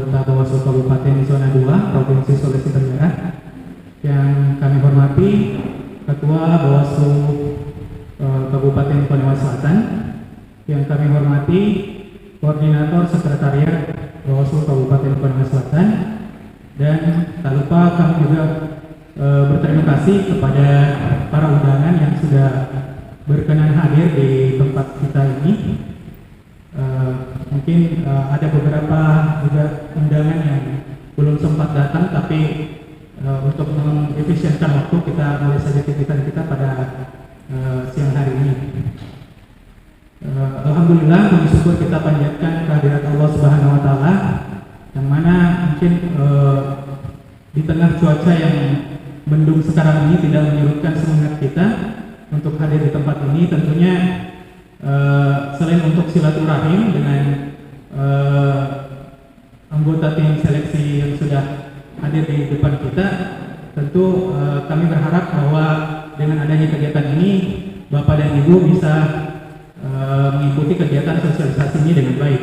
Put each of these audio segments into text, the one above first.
anggota Bawaslu Kabupaten Zona 2 Provinsi Sulawesi Tenggara. Yang kami hormati Ketua Bawaslu Kabupaten Konawe Selatan. Yang kami hormati Koordinator Sekretariat Bawaslu Kabupaten Konawe Selatan. Dan tak lupa kami juga berterima kasih kepada para undangan yang sudah berkenan hadir di tempat kita ini. Mungkin ada beberapa juga undangan yang belum sempat datang, tapi untuk mengefisienkan waktu kita mulai saja kegiatan kita pada siang hari ini. Alhamdulillah, puji syukur kita panjatkan kehadirat Allah Subhanahu Wa Taala, yang mana mungkin di tengah cuaca yang mendung sekarang ini tidak menyurutkan semangat kita untuk hadir di tempat ini. Tentunya selain untuk silaturahim dengan anggota tim seleksi yang sudah hadir di depan kita, tentu kami berharap bahwa dengan adanya kegiatan ini Bapak dan Ibu bisa mengikuti kegiatan sosialisasi ini dengan baik.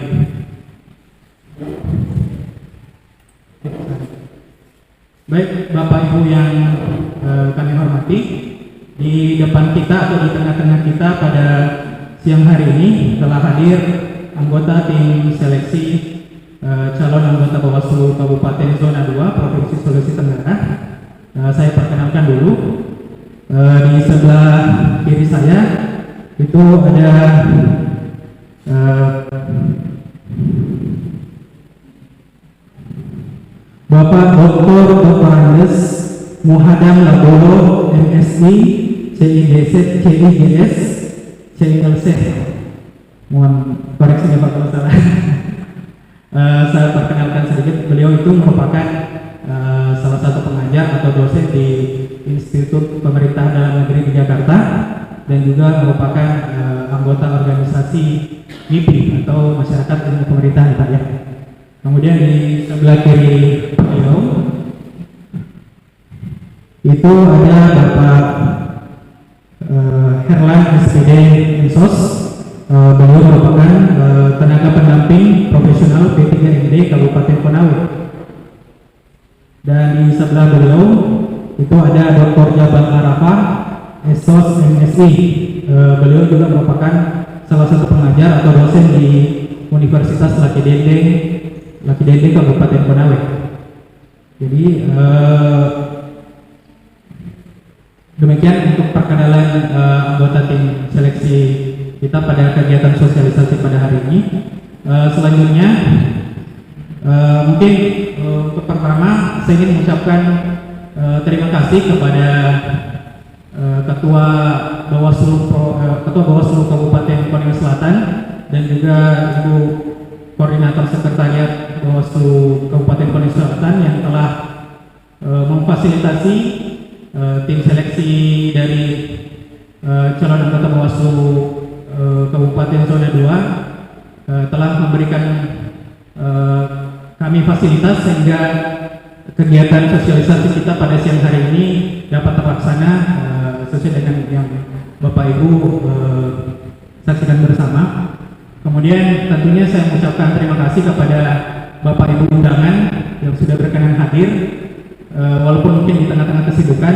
Baik, Bapak Ibu yang kami hormati, di depan kita atau di tengah-tengah kita pada siang hari ini telah hadir anggota tim seleksi calon anggota Bawaslu Kabupaten Zona 2 Provinsi Sulawesi Tenggara. Saya perkenalkan dulu. Di sebelah kiri saya itu ada Bapak Dr. Andes Muhadam Labolo, MSI, CIGS, CILC. Mohon koreksinya Pak kalau salah. Saya perkenalkan sedikit, beliau itu merupakan salah satu pengajar atau dosen di Institut Pemerintahan Dalam Negeri di Jakarta, dan juga merupakan anggota organisasi MIPI atau Masyarakat Ilmu Pemerintahan, Pak ya. Kemudian di sebelah kiri beliau itu ada Bapak Herlan SPD Insos. Beliau merupakan tenaga pendamping profesional P3MD Kabupaten Konawe. Dan di sebelah beliau itu ada Dr. Jabal Arafah, Esos MSI. Beliau juga merupakan salah satu pengajar atau dosen di Universitas Laki Dendeng Kabupaten Konawe. Jadi demikian untuk perkenalan anggota tim seleksi kita pada kegiatan sosialisasi pada hari ini. Selanjutnya mungkin untuk pertama saya ingin mengucapkan terima kasih kepada Ketua Bawaslu Kabupaten Konawe Selatan dan juga Ibu Koordinator Sekretariat Bawaslu Kabupaten Konawe Selatan yang telah memfasilitasi tim seleksi dari calon anggota Bawaslu Kabupaten Zona 2 telah memberikan kami fasilitas sehingga kegiatan sosialisasi kita pada siang hari ini dapat terlaksana sesuai dengan yang Bapak Ibu saksikan bersama. Kemudian tentunya saya mengucapkan terima kasih kepada Bapak Ibu undangan yang sudah berkenan hadir. Walaupun mungkin di tengah-tengah kesibukan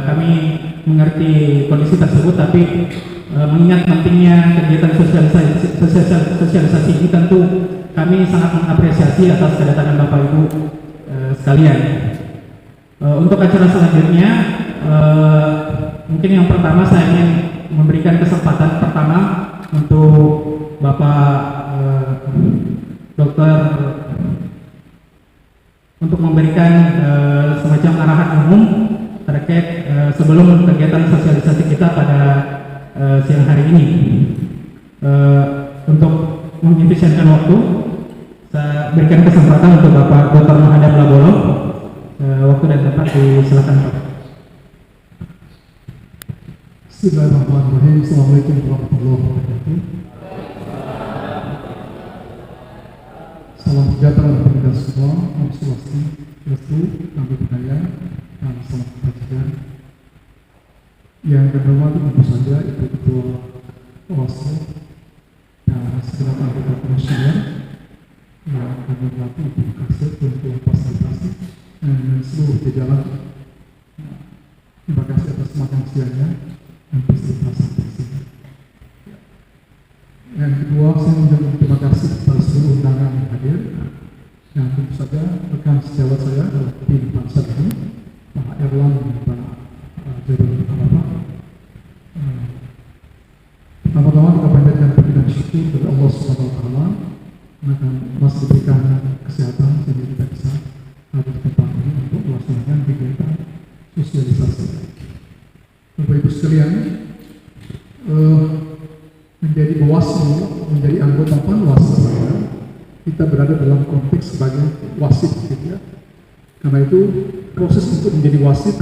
kami mengerti kondisi tersebut, tapi mengingat pentingnya kegiatan sosialisasi ini, tentu kami sangat mengapresiasi atas kedatangan Bapak Ibu sekalian. Untuk acara selanjutnya, mungkin yang pertama saya ingin memberikan kesempatan pertama untuk Bapak Dokter untuk memberikan semacam arahan umum terkait sebelum kegiatan sosialisasi kita pada siang hari ini. Untuk mengefisienkan waktu, saya berikan kesempatan untuk Bapak Dr. Muhadam Labolo. Waktu dan tempat disilakan Pak. Bismillahirrahmanirrahim. Assalamualaikum warahmatullahi wabarakatuh. Salam sejahtera bagi kita semua. Om Swastiastu, Namo Buddhaya, dan salam kebajikan. Yang kedua tentu saja Ibu Ketua Bawaslu dan segenap anggota komisi yang kami melatih ibu kasih untuk fasilitasi dan seluruh jajaran. Terima kasih atas makan siangnya dan fasilitasi di sini. Yang kedua, saya mengucapkan terima kasih kepada seluruh undangan yang hadir. Yang tentu saja rekan sejawat saya adalah tim bangsa ini, Pak Erlang dan Pak Jero Bapak. Pertama-tama kita panjatkan puji dan syukur kepada Allah Subhanahu wa taala karena masih diberikan kesehatan sehingga kita bisa hadir di tempat ini untuk melaksanakan kegiatan sosialisasi. Bapak Ibu sekalian, menjadi Bawaslu, menjadi anggota Panwas, kita berada dalam konteks sebagai wasit, gitu ya. Karena itu proses untuk menjadi wasit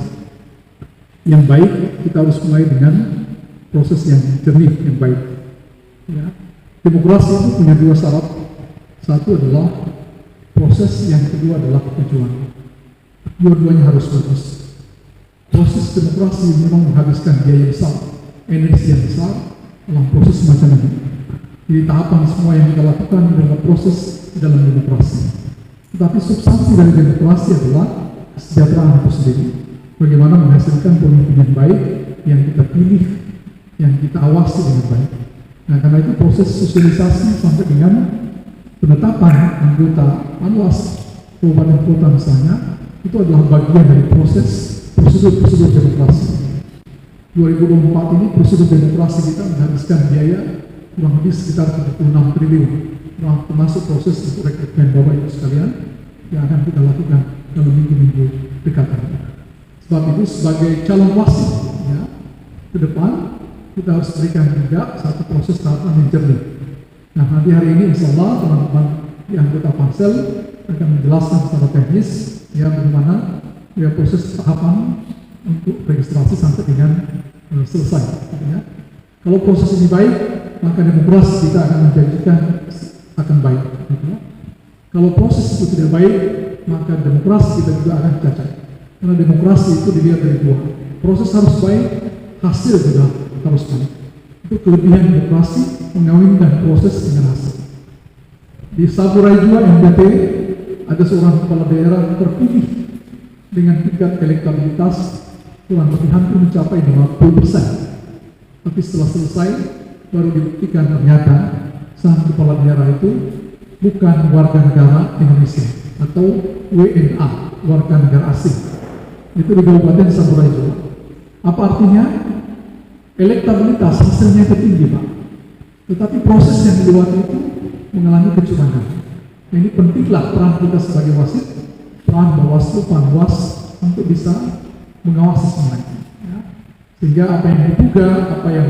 yang baik kita harus mulai dengan proses yang jernih, yang baik. Ya. Demokrasi itu punya dua syarat. Satu adalah proses, yang kedua adalah tujuan. Dua-duanya harus bagus. Proses demokrasi memang menghabiskan biaya besar, energi yang besar dalam proses semacam ini. Jadi tahapan semua yang kita lakukan adalah proses dalam demokrasi. Tetapi substansi dari demokrasi adalah kesejahteraan itu sendiri. Bagaimana menghasilkan pemimpin yang baik, yang kita pilih, yang kita awasi dengan baik. Nah, karena itu proses sosialisasi sampai dengan penetapan anggota Panwas Kabupaten Kota misalnya, itu adalah bagian dari proses prosedur demokrasi. 2024 ini prosedur demokrasi kita menghabiskan biaya kurang lebih sekitar 76 triliun, termasuk proses untuk rekrutmen Bapak Ibu sekalian yang akan kita lakukan dalam minggu-minggu dekat ini. Sebab itu sebagai calon wasit, ya, ke depan kita harus berikan juga satu proses tahapan yang jernih. Nah, nanti hari ini insya Allah teman-teman di anggota Pansel akan menjelaskan secara teknis ya bagaimana ya proses tahapan untuk registrasi sampai dengan selesai. Ya. Kalau proses ini baik, maka demokrasi kita akan menjanjikan akan baik. Ya. Kalau proses itu tidak baik, maka demokrasi kita juga akan cacat. Karena demokrasi itu dilihat dari dua. Proses harus baik, hasil juga harus baik. Itu kelebihan demokrasi mengawinkan proses dengan hasil. Di Saburai Jua NTT ada seorang kepala daerah terpilih dengan tingkat elektabilitas kurang lebih hampir mencapai 50%. Tapi setelah selesai baru dibuktikan ternyata sang kepala daerah itu bukan warga negara Indonesia atau WNA, warga negara asing. Itu di Kabupaten Saburai Jua. Apa artinya? Elektabilitas hasilnya itu tinggi, Pak. Tetapi proses yang dilewati itu mengalami kecurangan. Nah, ini pentinglah peran kita sebagai wasit, peran Bawaslu, Panwas untuk bisa mengawasi semuanya. Ya. Sehingga apa yang diduga, apa yang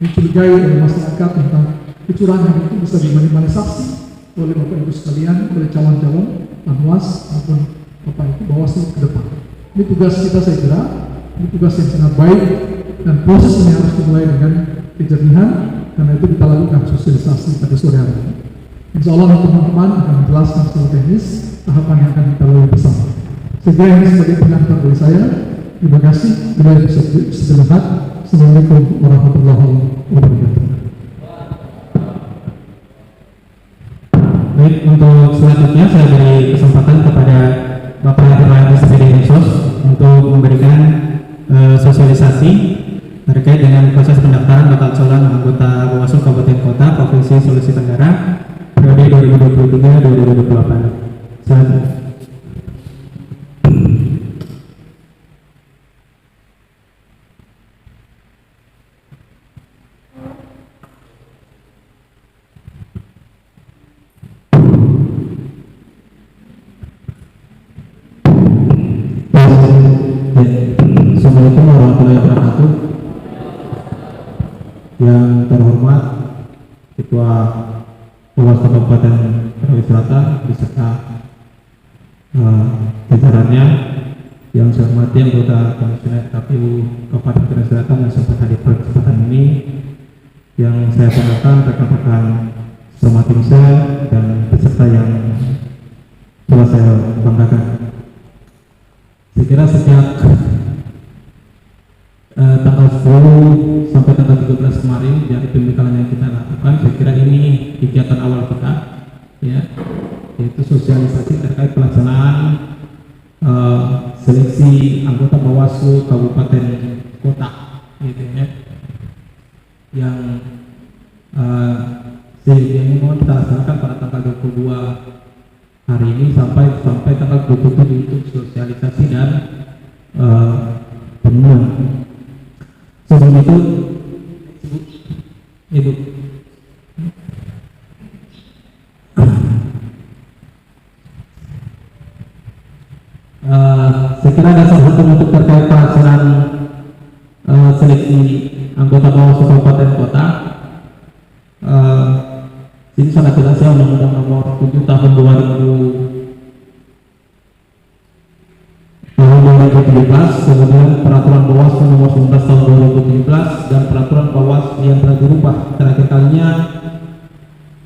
dicurigai oleh masyarakat tentang kecurangan itu bisa diminimalisasi oleh Bapak Ibu sekalian, oleh calon-calon Panwas maupun Bapak Ibu Bawaslu ke depan. Ini tugas kita, saya kira, ini tugas yang sangat baik dan proses ini harus dimulai dengan kejernihan. Karena itu kita lakukan sosialisasi pada sore hari ini. Insya Allah teman-teman akan menjelaskan secara teknis tahapan yang akan kita lalui bersama. Sehingga ini sebagai pengantar dari saya. Terima kasih. Bila bisa dilihat. Assalamualaikum warahmatullahi wabarakatuh. Baik, untuk selanjutnya saya beri kesempatan kepada Bapak Erlang SPD Dinsos untuk memberikan sosialisasi terkait dengan proses pendaftaran bakal calon anggota Bawaslu Kabupaten Kota Provinsi Sulawesi Tenggara periode 2023-2028. Silakan. Assalamualaikum warahmatullahi wabarakatuh. Yang terhormat Ketua Bawaslu Kabupaten Sulawesi Selatan beserta jajarannya, yang saya hormati anggota Komisioner KPU Kabupaten Sulawesi Selatan yang sempat hadir pada kesempatan ini, yang saya banggakan rekan-rekan sesama tim saya dan peserta yang telah saya banggakan. Saya kira sejak tanggal 10 sampai tanggal 13 kemarin dari pembekalan yang kita lakukan, saya kira ini kegiatan awal kita, ya. yaitu sosialisasi terkait pelaksanaan seleksi anggota Bawaslu Kabupaten Kota, gitu ya, yang sehingga ini mohon kita laksanakan pada tanggal 22 hari ini sampai tanggal 27 untuk sosialisasi dan pengumuman. Sebelum itu, Ibu. Saya kira ada salah satu untuk terkait pelaksanaan seleksi anggota Bawaslu Kabupaten Kota. Ini sangat jelas ya, Undang-Undang Nomor 7 Tahun 2017, kemudian Peraturan Bawaslu Nomor 19 Tahun 2017, dan Peraturan Bawaslu yang telah dirubah terakhir kalinya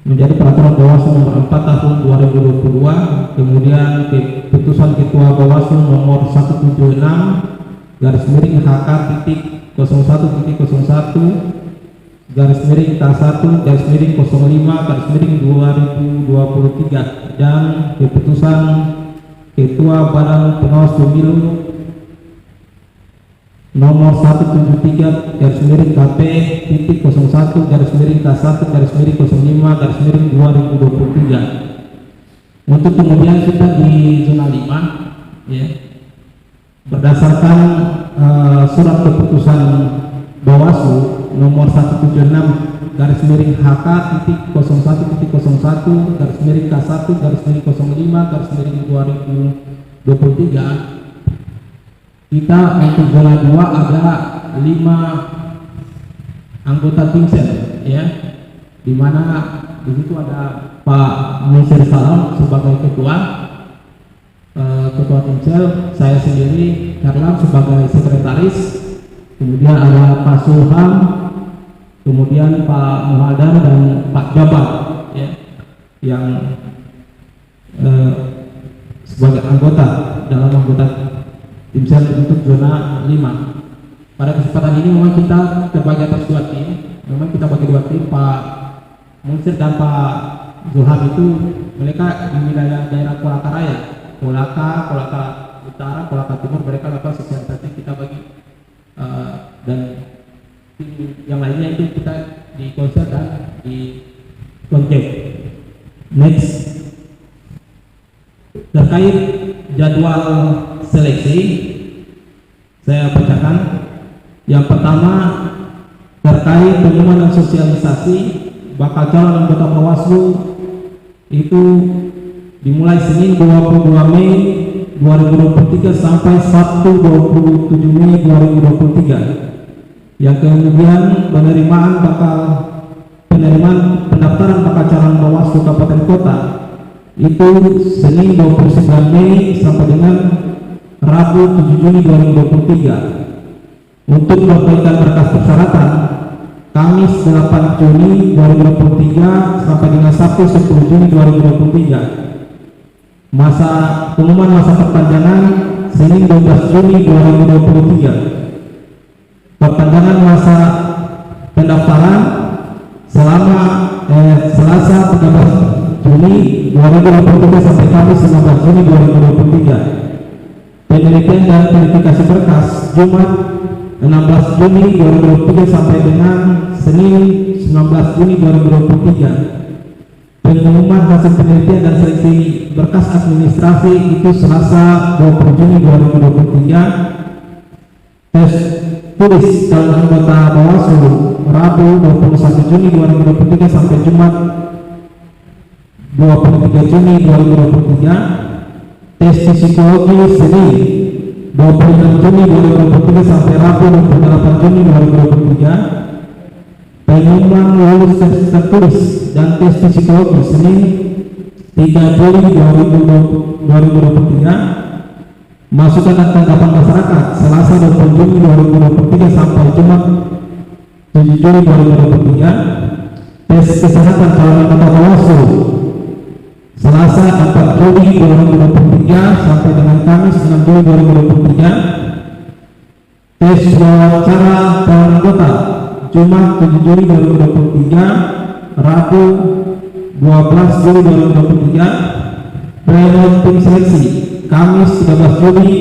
menjadi Peraturan Bawaslu Nomor 4 Tahun 2022, kemudian Keputusan Ketua Bawaslu Nomor 176/HK.01.01 /K1/05/2023 dan Keputusan Ketua Badan Pengawas Pemilu Nomor 173/01/K1/05/2023. Untuk kemudian kita di zona 5 ya, berdasarkan surat keputusan Bawaslu nomor 176/01/K1/05/2023, kita untuk zona 2 ada 5 anggota timsel ya, di mana di situ ada Pak Musir Salam sebagai ketua timsel, saya sendiri Herlam sebagai sekretaris, kemudian ada Pak Sulham, kemudian Pak Muhadar dan Pak Jabar ya, yang sebagai anggota dalam anggota timsel untuk zona 5. Pada kesempatan ini memang kita terbagi atas 2 tim. Memang kita bagi 2 tim, Pak Musir dan Pak Zulham itu mereka di wilayah daerah Kolaka Raya, Kolaka Utara, Kolaka Timur, mereka lakukan sosialisasi, kita bagi dan yang lainnya itu kita di konser dan di konjek. Next, terkait jadwal seleksi saya bacakan. Yang pertama terkait pengumuman dan sosialisasi bakal calon anggota Bawaslu itu dimulai Senin 22 Mei 2023 sampai Sabtu 27 Mei 2023. Yang kemudian penerimaan pendaftaran bakal calon Bawaslu Kabupaten Kota itu Senin 29 Mei sampai dengan Rabu 7 Juni 2023. Untuk perbaikan berkas persyaratan Kamis 8 Juni 2023 sampai dengan Sabtu 10 Juni 2023. Pengumuman masa perpanjangan Senin 12 Juni 2023. Perpanjangan masa pendaftaran selama Selasa 13 Juni 2023 sampai Kamis 19 Juni 2023. Penelitian dan verifikasi berkas Jumat 16 Juni 2023 sampai dengan Senin 19 Juni 2023. Pengumuman hasil penelitian dan seleksi berkas administrasi itu Selasa 20 Juni 2023. Tes tulis calon anggota Bawaslu Rabu 21 Juni 2023 sampai Jumat 23 Juni 2023. Tes psikologi Senin 26 Juni 2023 sampai Rabu 28 Juni 2023. Pengumuman lulus tes tertulis dan tes psikologi Senin 3 Juli 2023. Masukan dan tanggapan masyarakat Selasa 20 Juni 2023 sampai Jumat 7 Juli 2023. Tes kesehatan calon anggota Bawaslu Selasa 4 Juli 2023 sampai dengan Kamis 6 Juli 2023. Tes wawancara calon anggota Jumat 7 Juli 2023, Rabu 12 Juli 2023. pleno tim seleksi Kamis 13 Juli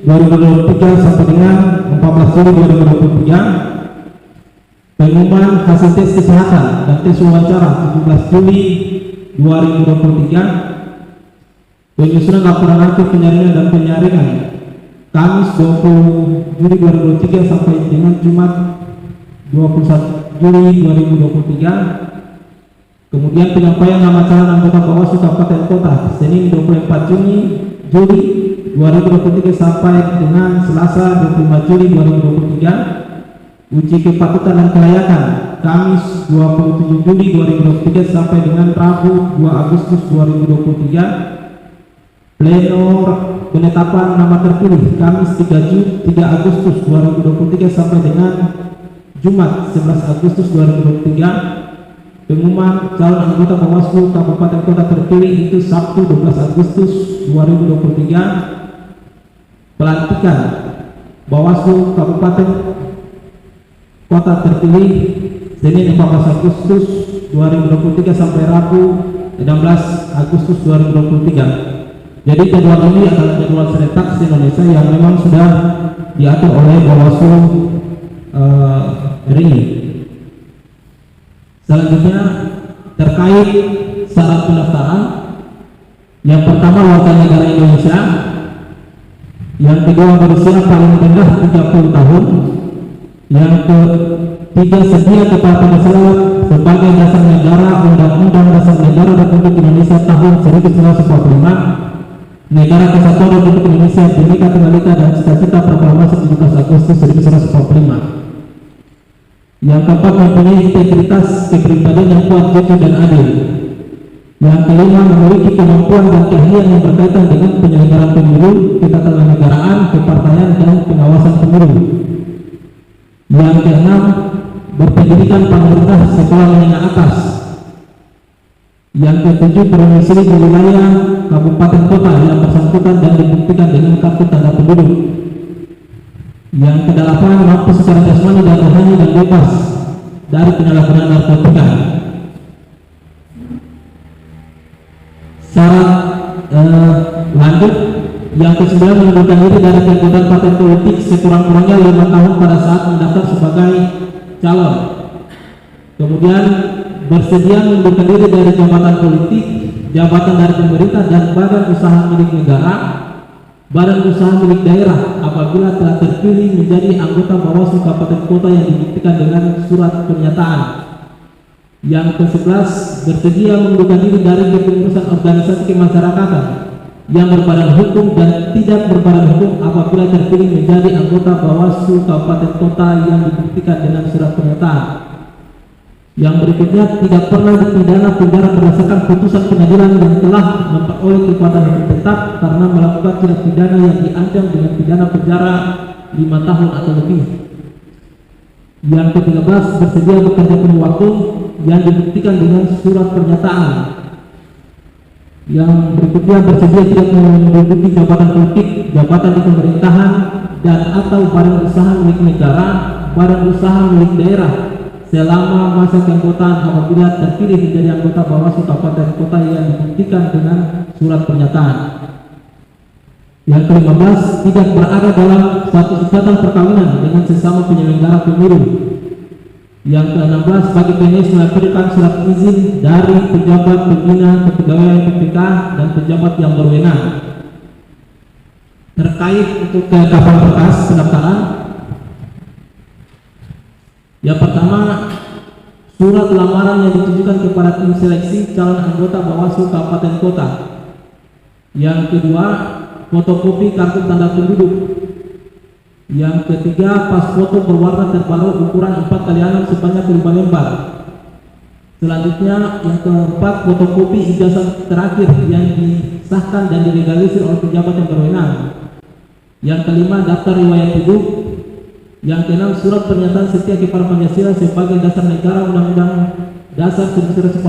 2023 sampai dengan 14 Juli 2023. Pengumuman hasil tes kesehatan dan tes wawancara 17 Juli 2023. Penyusunan laporan akhir penyaringan dan penyaringan Kamis 20 Juli 2023 sampai dengan Jumat 21 Juli 2023. Kemudian penyampaian nama calon anggota Bawaslu Kabupaten Kota Senin 24 Juli 2023 sampai dengan Selasa 25 Juli 2023. Uji kepatutan dan kelayakan Kamis 27 Juli 2023 sampai dengan Rabu 2 Agustus 2023. Pleno penetapan nama terpilih Kamis 3 Agustus 2023 sampai dengan Jumat 11 Agustus 2023. Pengumuman calon anggota Bawaslu Kabupaten Kota terpilih itu Sabtu 12 Agustus 2023. Pelantikan Bawaslu Kabupaten Kota terpilih Senin 14 Agustus 2023 sampai Rabu 16 Agustus 2023. Jadi jadwal ini adalah jadwal serentak se-Indonesia yang memang sudah diatur oleh Bawaslu RI. Selanjutnya terkait syarat pendaftaran, yang pertama warga negara Indonesia, yang kedua berusia paling rendah 30 tahun, yang ketiga sedia kepada masyarakat sebagai dasar negara Undang-Undang Dasar Negara Republik Indonesia tahun 1945, Negara Kesatuan Republik Indonesia Bhinneka Tunggal Ika dan Cita-Cita Proklamasi 17 Agustus 1945. Yang keempat mempunyai integritas kepribadian yang kuat, jujur dan adil. Yang kelima memiliki kemampuan dan keahlian yang berkaitan dengan penyelenggaraan pemilu, ketatanegaraan, kepartaian dan pengawasan pemilu. Yang keenam berpendidikan paling rendah sekolah menengah atas. Yang ketujuh berdomisili di wilayah kabupaten kota yang bersangkutan dan dibuktikan dengan kartu tanda penduduk. Yang kedelapan mampu secara jasmani dan rohani dan bebas dari penyalahgunaan narkotika. Syarat lanjut yang kesembilan mengundurkan diri dari keanggotaan partai politik sekurang-kurangnya 5 tahun pada saat mendaftar sebagai calon. Kemudian bersedia mengundurkan diri dari jabatan politik, jabatan dari pemerintah dan badan usaha milik negara, badan usaha milik daerah apabila telah terpilih menjadi anggota Bawaslu Kabupaten Kota yang dibuktikan dengan surat pernyataan. Yang ke-11 bersedia mengundurkan diri dari kepengurusan organisasi kemasyarakatan yang berbadan hukum dan tidak berbadan hukum apabila terpilih menjadi anggota Bawaslu Kabupaten Kota yang dibuktikan dengan surat pernyataan. Yang berikutnya tidak pernah dipidana penjara berdasarkan putusan pengadilan yang telah memperoleh kekuatan hukum tetap karena melakukan tindak pidana yang diancam dengan pidana penjara 5 tahun atau lebih. Yang ke-13 bersedia bekerja penuh waktu yang dibuktikan dengan surat pernyataan. Yang berikutnya bersedia tidak menduduki jabatan politik, jabatan di pemerintahan dan atau badan usaha milik negara, badan usaha milik daerah selama masa keanggotaan apabila terpilih menjadi anggota Bawaslu Kabupaten Kota yang dibuktikan dengan surat pernyataan. Yang ke-15 tidak berada dalam suatu ikatan perkawinan dengan sesama penyelenggara pemilu. Yang ke-16 bagi PNS melampirkan surat izin dari pejabat pembina kepegawaian PPK dan pejabat yang berwenang. Terkait untuk kapal berkas pendaftaran, yang pertama, surat lamaran yang ditujukan kepada tim seleksi calon anggota Bawaslu Kabupaten Kota. Yang kedua, fotokopi kartu tanda penduduk. Yang ketiga, pas foto berwarna terbaru ukuran 4x6 sebanyak 5 lembar. Selanjutnya, yang keempat, fotokopi ijazah terakhir yang disahkan dan dilegalisir oleh pejabat yang berwenang. Yang kelima, daftar riwayat hidup. Yang keenam, surat pernyataan setia kepada Pancasila sebagai dasar negara Undang-Undang Dasar 1945,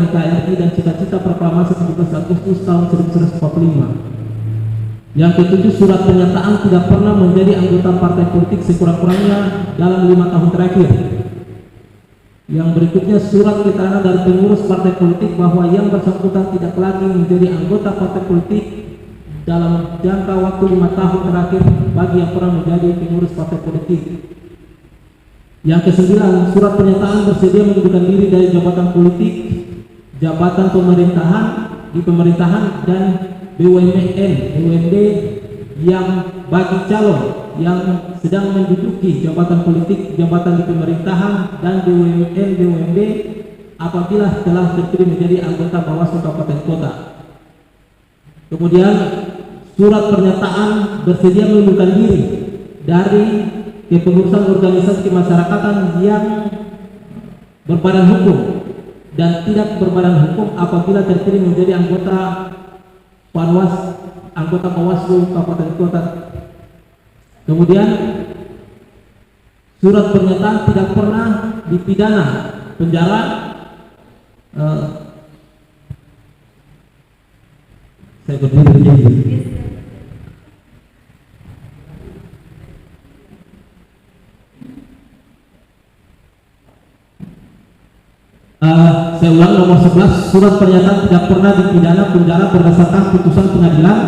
NKRI dan Cita-Cita Proklamasi 17 Agustus tahun 1945. Yang ketujuh, surat pernyataan tidak pernah menjadi anggota partai politik sekurang-kurangnya dalam 5 tahun terakhir. Yang berikutnya surat keterangan dari pengurus partai politik bahwa yang bersangkutan tidak lagi menjadi anggota partai politik dalam jangka waktu 5 tahun terakhir bagi yang pernah menjadi pengurus partai politik. Yang kesembilan, surat pernyataan bersedia mengundurkan diri dari jabatan politik, jabatan pemerintahan di pemerintahan dan BUMD yang bagi calon yang sedang menduduki jabatan politik, jabatan di pemerintahan dan BUMD apabila telah terpilih menjadi anggota Bawaslu Kabupaten Kota. Kemudian surat pernyataan bersedia mengundurkan diri dari kepengurusan organisasi kemasyarakatan yang berbadan hukum dan tidak berbadan hukum apabila terpilih menjadi anggota Bawaslu Kabupaten Kota. Kemudian surat pernyataan tidak pernah dipidana penjara saya berdiri. Saya ulang, nomor 11, surat pernyataan tidak pernah dipidana penjara berdasarkan putusan pengadilan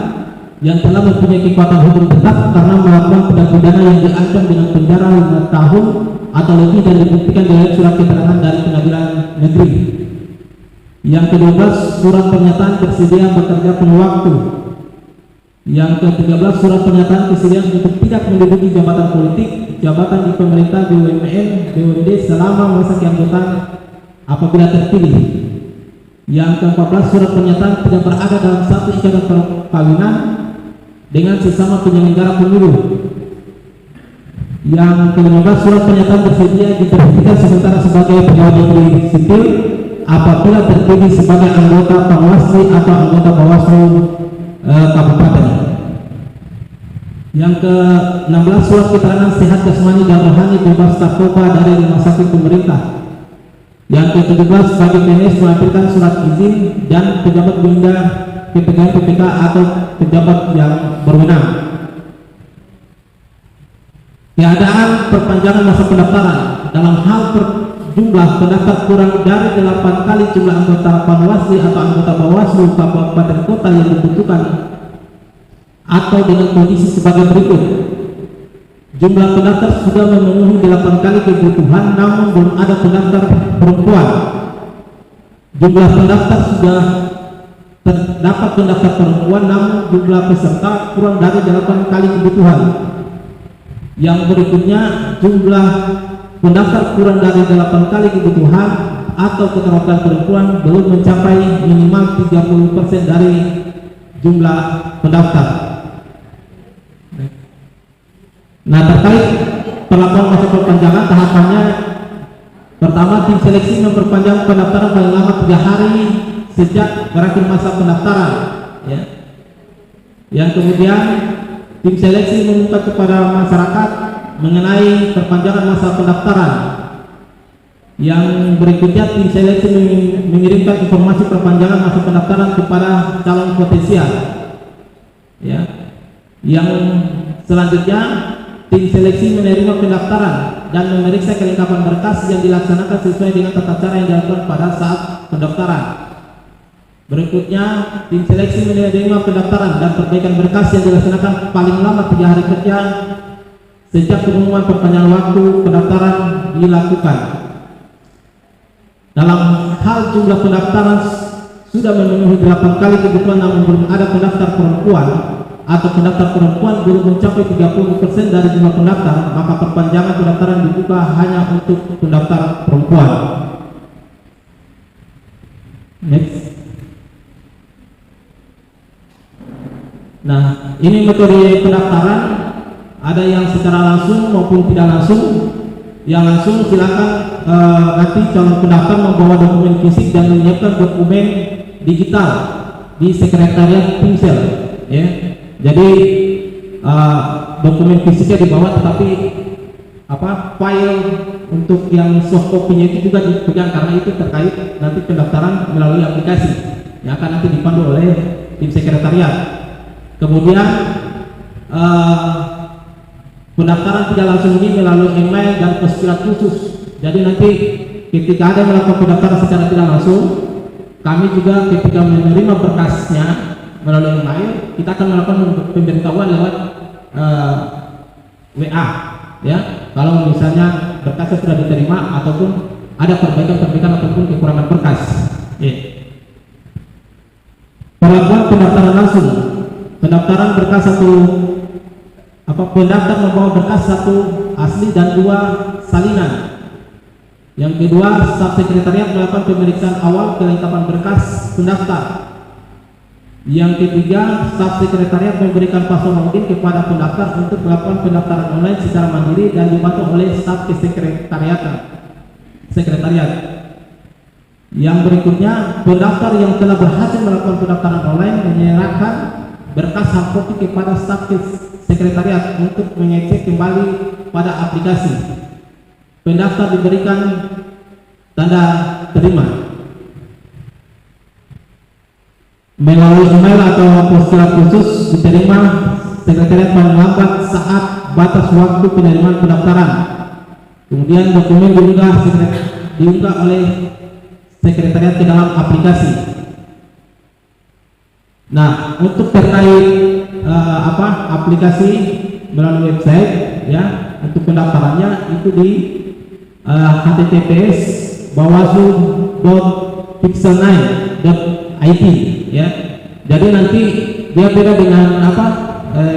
yang telah mempunyai kekuatan hukum tetap karena melakukan tindak pidana yang diancam dengan penjara 5 tahun atau lebih dan dibuktikan dengan surat keterangan dari pengadilan negeri. Yang ke-12, surat pernyataan bersedia bekerja penuh waktu. Yang ke-13, surat pernyataan kesediaan untuk tidak menduduki jabatan politik, jabatan di pemerintah, BUMD selama masa keanggotaan apabila terpilih. Yang ke-14, surat pernyataan tidak berada dalam satu ikatan perkawinan dengan sesama penyelenggara pemilu. Yang ke-15, surat pernyataan bersedia diberhentikan sementara sebagai pegawai negeri sipil apabila terpilih sebagai anggota Bawaslu atau anggota Bawaslu Kabupaten. Yang ke-16, surat keterangan sehat jasmani dan rohani bebas narkoba dari rumah sakit pemerintah. Yang ke-17, bagi PNS melampirkan surat izin dan pejabat pindah ke pegawai PPK atau pejabat yang berwenang. Keadaan perpanjangan masa pendaftaran dalam hal jumlah pendaftar kurang dari 8 kali jumlah anggota Panwasli atau anggota Bawaslu Kabupaten Kota yang dibutuhkan atau dengan kondisi sebagai berikut. Jumlah pendaftar sudah memenuhi 8 kali kebutuhan namun belum ada pendaftar perempuan. Jumlah pendaftar sudah terdapat pendaftar perempuan namun jumlah peserta kurang dari 8 kali kebutuhan. Yang berikutnya, jumlah pendaftar kurang dari 8 kali kebutuhan atau keterwakilan perempuan belum mencapai minimal 30% dari jumlah pendaftar. Nah, terkait perlakuan masa perpanjangan, tahapannya pertama, tim seleksi memperpanjang pendaftaran paling lama 3 hari sejak berakhir masa pendaftaran, ya. Yang kemudian tim seleksi mengumumkan kepada masyarakat mengenai perpanjangan masa pendaftaran. Yang berikutnya, tim seleksi mengirimkan informasi perpanjangan masa pendaftaran kepada calon potensial, ya. Yang selanjutnya, tim seleksi menerima pendaftaran dan memeriksa kelengkapan berkas yang dilaksanakan sesuai dengan tata cara yang dilakukan pada saat pendaftaran. Berikutnya, tim seleksi menerima pendaftaran dan perbaikan berkas yang dilaksanakan paling lama 3 hari kerja sejak pengumuman perpanjangan waktu pendaftaran dilakukan. Dalam hal jumlah pendaftaran sudah memenuhi 8 kali kebutuhan namun belum ada pendaftar perempuan atau pendaftar perempuan belum mencapai 30% dari jumlah pendaftar, maka perpanjangan pendaftaran dibuka hanya untuk pendaftar perempuan. Next. Nah, ini metode pendaftaran, ada yang secara langsung maupun tidak langsung. Yang langsung silakan nanti calon pendaftar membawa dokumen fisik dan menyiapkan dokumen digital di sekretariat Timsel, ya. Jadi dokumen fisiknya dibawa, tetapi file untuk yang soft copy-nya itu juga dipegang karena itu terkait nanti pendaftaran melalui aplikasi yang akan nanti dipandu oleh tim sekretariat. Kemudian pendaftaran tidak langsung ini melalui email dan pos kilat khusus. Jadi nanti ketika ada yang melakukan pendaftaran secara tidak langsung, kami juga ketika menerima berkasnya melalui email, kita akan melakukan pemberitahuan lewat WA, ya. Kalau misalnya berkasnya sudah diterima ataupun ada perbaikan ataupun kekurangan berkas. Ya. Perlakuan pendaftaran langsung, pendaftaran berkas satu, pendaftar membawa berkas satu asli dan 2 salinan. Yang kedua, staf sekretariat melakukan pemeriksaan awal kelengkapan berkas pendaftar. Yang ketiga, staf sekretariat memberikan password login kepada pendaftar untuk melakukan pendaftaran online secara mandiri dan dibantu oleh staf sekretariat. Yang berikutnya, pendaftar yang telah berhasil melakukan pendaftaran online menyerahkan berkas hardcopy kepada staf sekretariat untuk mengecek kembali pada aplikasi. Pendaftar diberikan tanda terima. Melalui email atau postelan khusus diterima sekretariat paling lambat saat batas waktu penerimaan pendaftaran. Kemudian dokumen diunggah oleh sekretariat ke dalam aplikasi. Nah, untuk terkait aplikasi melalui website, ya, untuk pendaftarannya itu di https://bawaslu.pixel9.id, ya. Jadi nanti dia beda dengan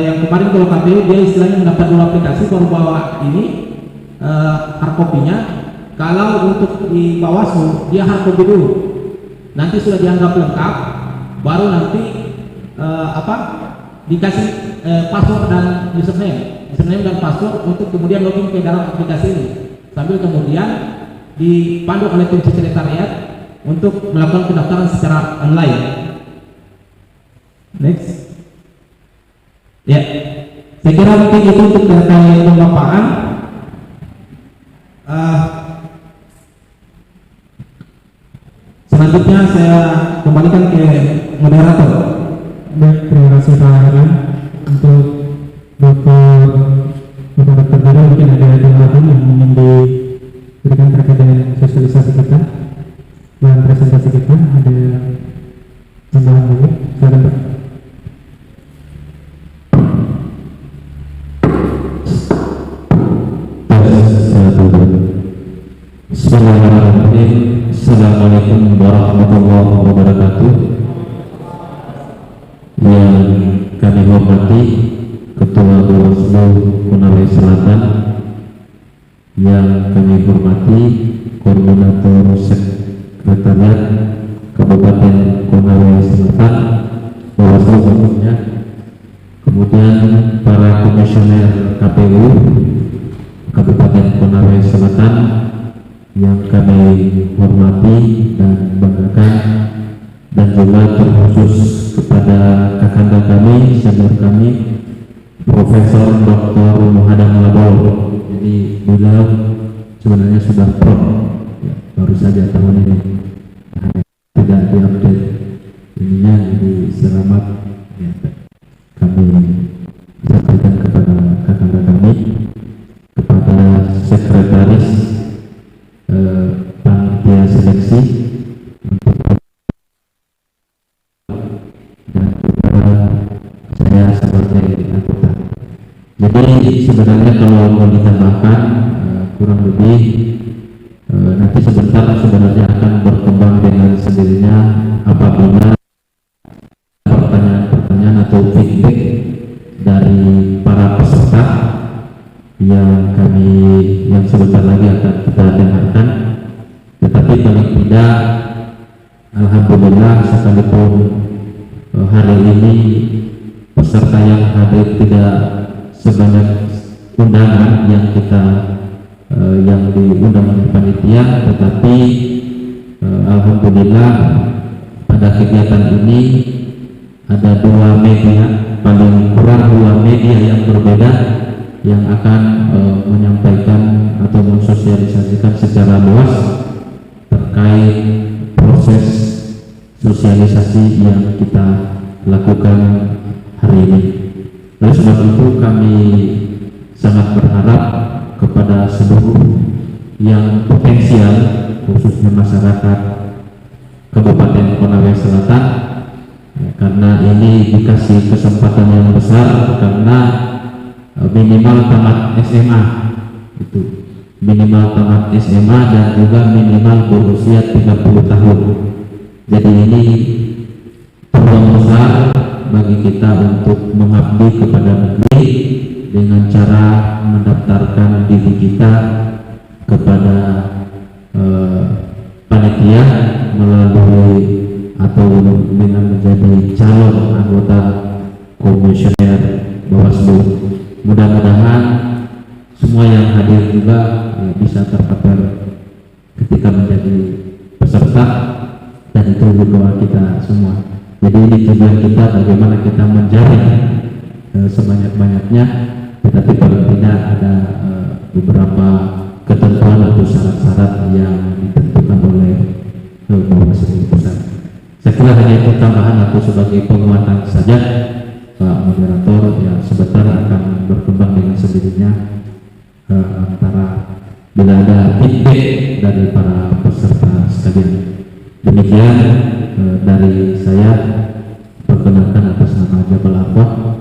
yang kemarin kalau KPU dia istilahnya mendapat 2 aplikasi baru bawa ini hardcopy-nya. Kalau untuk di Bawaslu dia hardcopy dulu, nanti sudah dianggap lengkap, baru nanti dikasih password dan username dan password untuk kemudian login ke dalam aplikasi ini, sambil kemudian dipandu oleh tim sekretariat untuk melakukan pendaftaran secara online. Next, ya, saya kira mungkin itu untuk terkait pemaparan. Selanjutnya saya kembalikan ke moderator. Baik, terima kasih Pak Herman. Untuk Bapak terdiri mungkin ada tambahan yang ingin diberikan terkait dengan sosialisasi kita dan presentasi kita. Ada tambahan lagi? Silakan Pak. Bismillahirrahmanirrahim. Assalamualaikum warahmatullahi wabarakatuh. Yang kami hormati Ketua Bawaslu Konawe Selatan, yang kami hormati Koordinator Sekretariat Kabupaten Konawe Selatan, Bawaslu maksudnya, kemudian para komisioner KPU Kabupaten Konawe Selatan yang kami hormati dan banggakan, dan juga terkhusus kepada kakanda kami, senior kami, Profesor Dr. Muhadam Labol. Jadi beliau sebenarnya sudah pro, ya, baru saja tahun ini, tidak diupdate ininya. Jadi selamat, ya, kami sampaikan kepada kakanda kami, kepada sekretaris panitia seleksi dan juga saya sebagai anggota. Jadi sebenarnya kalau mau ditambahkan kurang lebih nanti sebentar sebenarnya akan berkembang dengan sendirinya apabila pertanyaan-pertanyaan atau feedback dari para peserta yang sebentar lagi akan kita dengarkan. Tetapi paling tidak, alhamdulillah, sekalipun hari ini peserta yang hadir tidak sebanyak undangan yang kita yang diundang oleh panitia, tetapi alhamdulillah pada kegiatan ini ada 2 media, paling kurang 2 media yang berbeda yang akan menyampaikan atau mensosialisasikan secara luas terkait proses sosialisasi yang kita lakukan hari ini. Oleh sebab itu kami sangat berharap kepada seluruh yang potensial khususnya masyarakat Kabupaten Konawe Selatan, karena ini dikasih kesempatan yang besar karena minimal tamat SMA, itu minimal tamat SMA dan juga minimal berusia 30 tahun. Jadi ini peluang besar bagi kita untuk mengabdi kepada negeri dengan cara mendaftarkan diri kita kepada panitia melalui atau dengan menjadi calon anggota komisioner Bawaslu. Mudah-mudahan semua yang hadir juga bisa tercover ketika menjadi peserta, dan itu doa kita semua. Jadi ini tujuan kita bagaimana kita menjaring sebanyak-banyaknya, tetapi paling tidak ada beberapa ketentuan atau syarat-syarat yang ditentukan oleh Bawaslu Pusat. Saya kira hanya itu tambahan atau sebagai penguatan saja, Pak Moderator. Ya, sebentar akan berkembang dengan sendirinya antara bila ada feedback dari para peserta sekalian. Demikian dari saya, perkenalkan atas nama Jabal Arwah,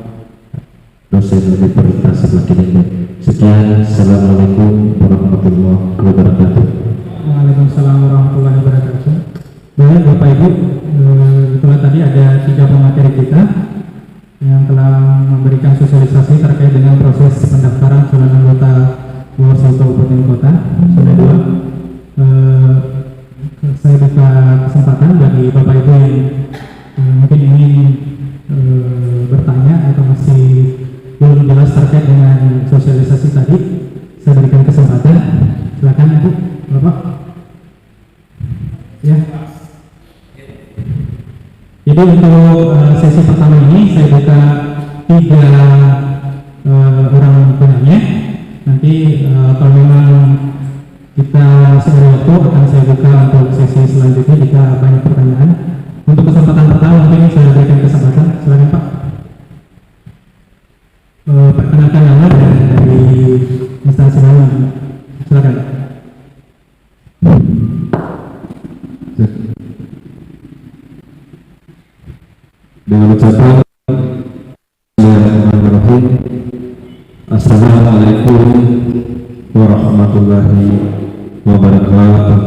dosen Universitas Lakidindo. Sekian, assalamualaikum warahmatullahi wabarakatuh. Waalaikumsalam warahmatullahi wabarakatuh. Baik Bapak Ibu, itulah tadi ada 3 pemateri kita yang telah memberikan sosialisasi terkait dengan proses pendaftaran calon anggota Bawaslu Kabupaten Kota. Sudah 2. Saya buka kesempatan bagi Bapak Ibu yang mungkin ingin bertanya atau masih belum jelas terkait dengan sosialisasi tadi. Saya berikan kesempatan. Silakan Ibu, Bapak. Ya. Jadi untuk sesi pertama ini saya buka 3 orang penanya. Nanti kalau memang kita segera waktu akan saya buka untuk sesi selanjutnya jika banyak pertanyaan. Untuk kesempatan pertama mungkin saya berikan kesempatan. Silakan Pak. Perkenalkan nama dan dari instansi mana. Silakan. Dengan ucapan Bismillahirrahmanirrahim. Assalamualaikum warahmatullahi wabarakatuh.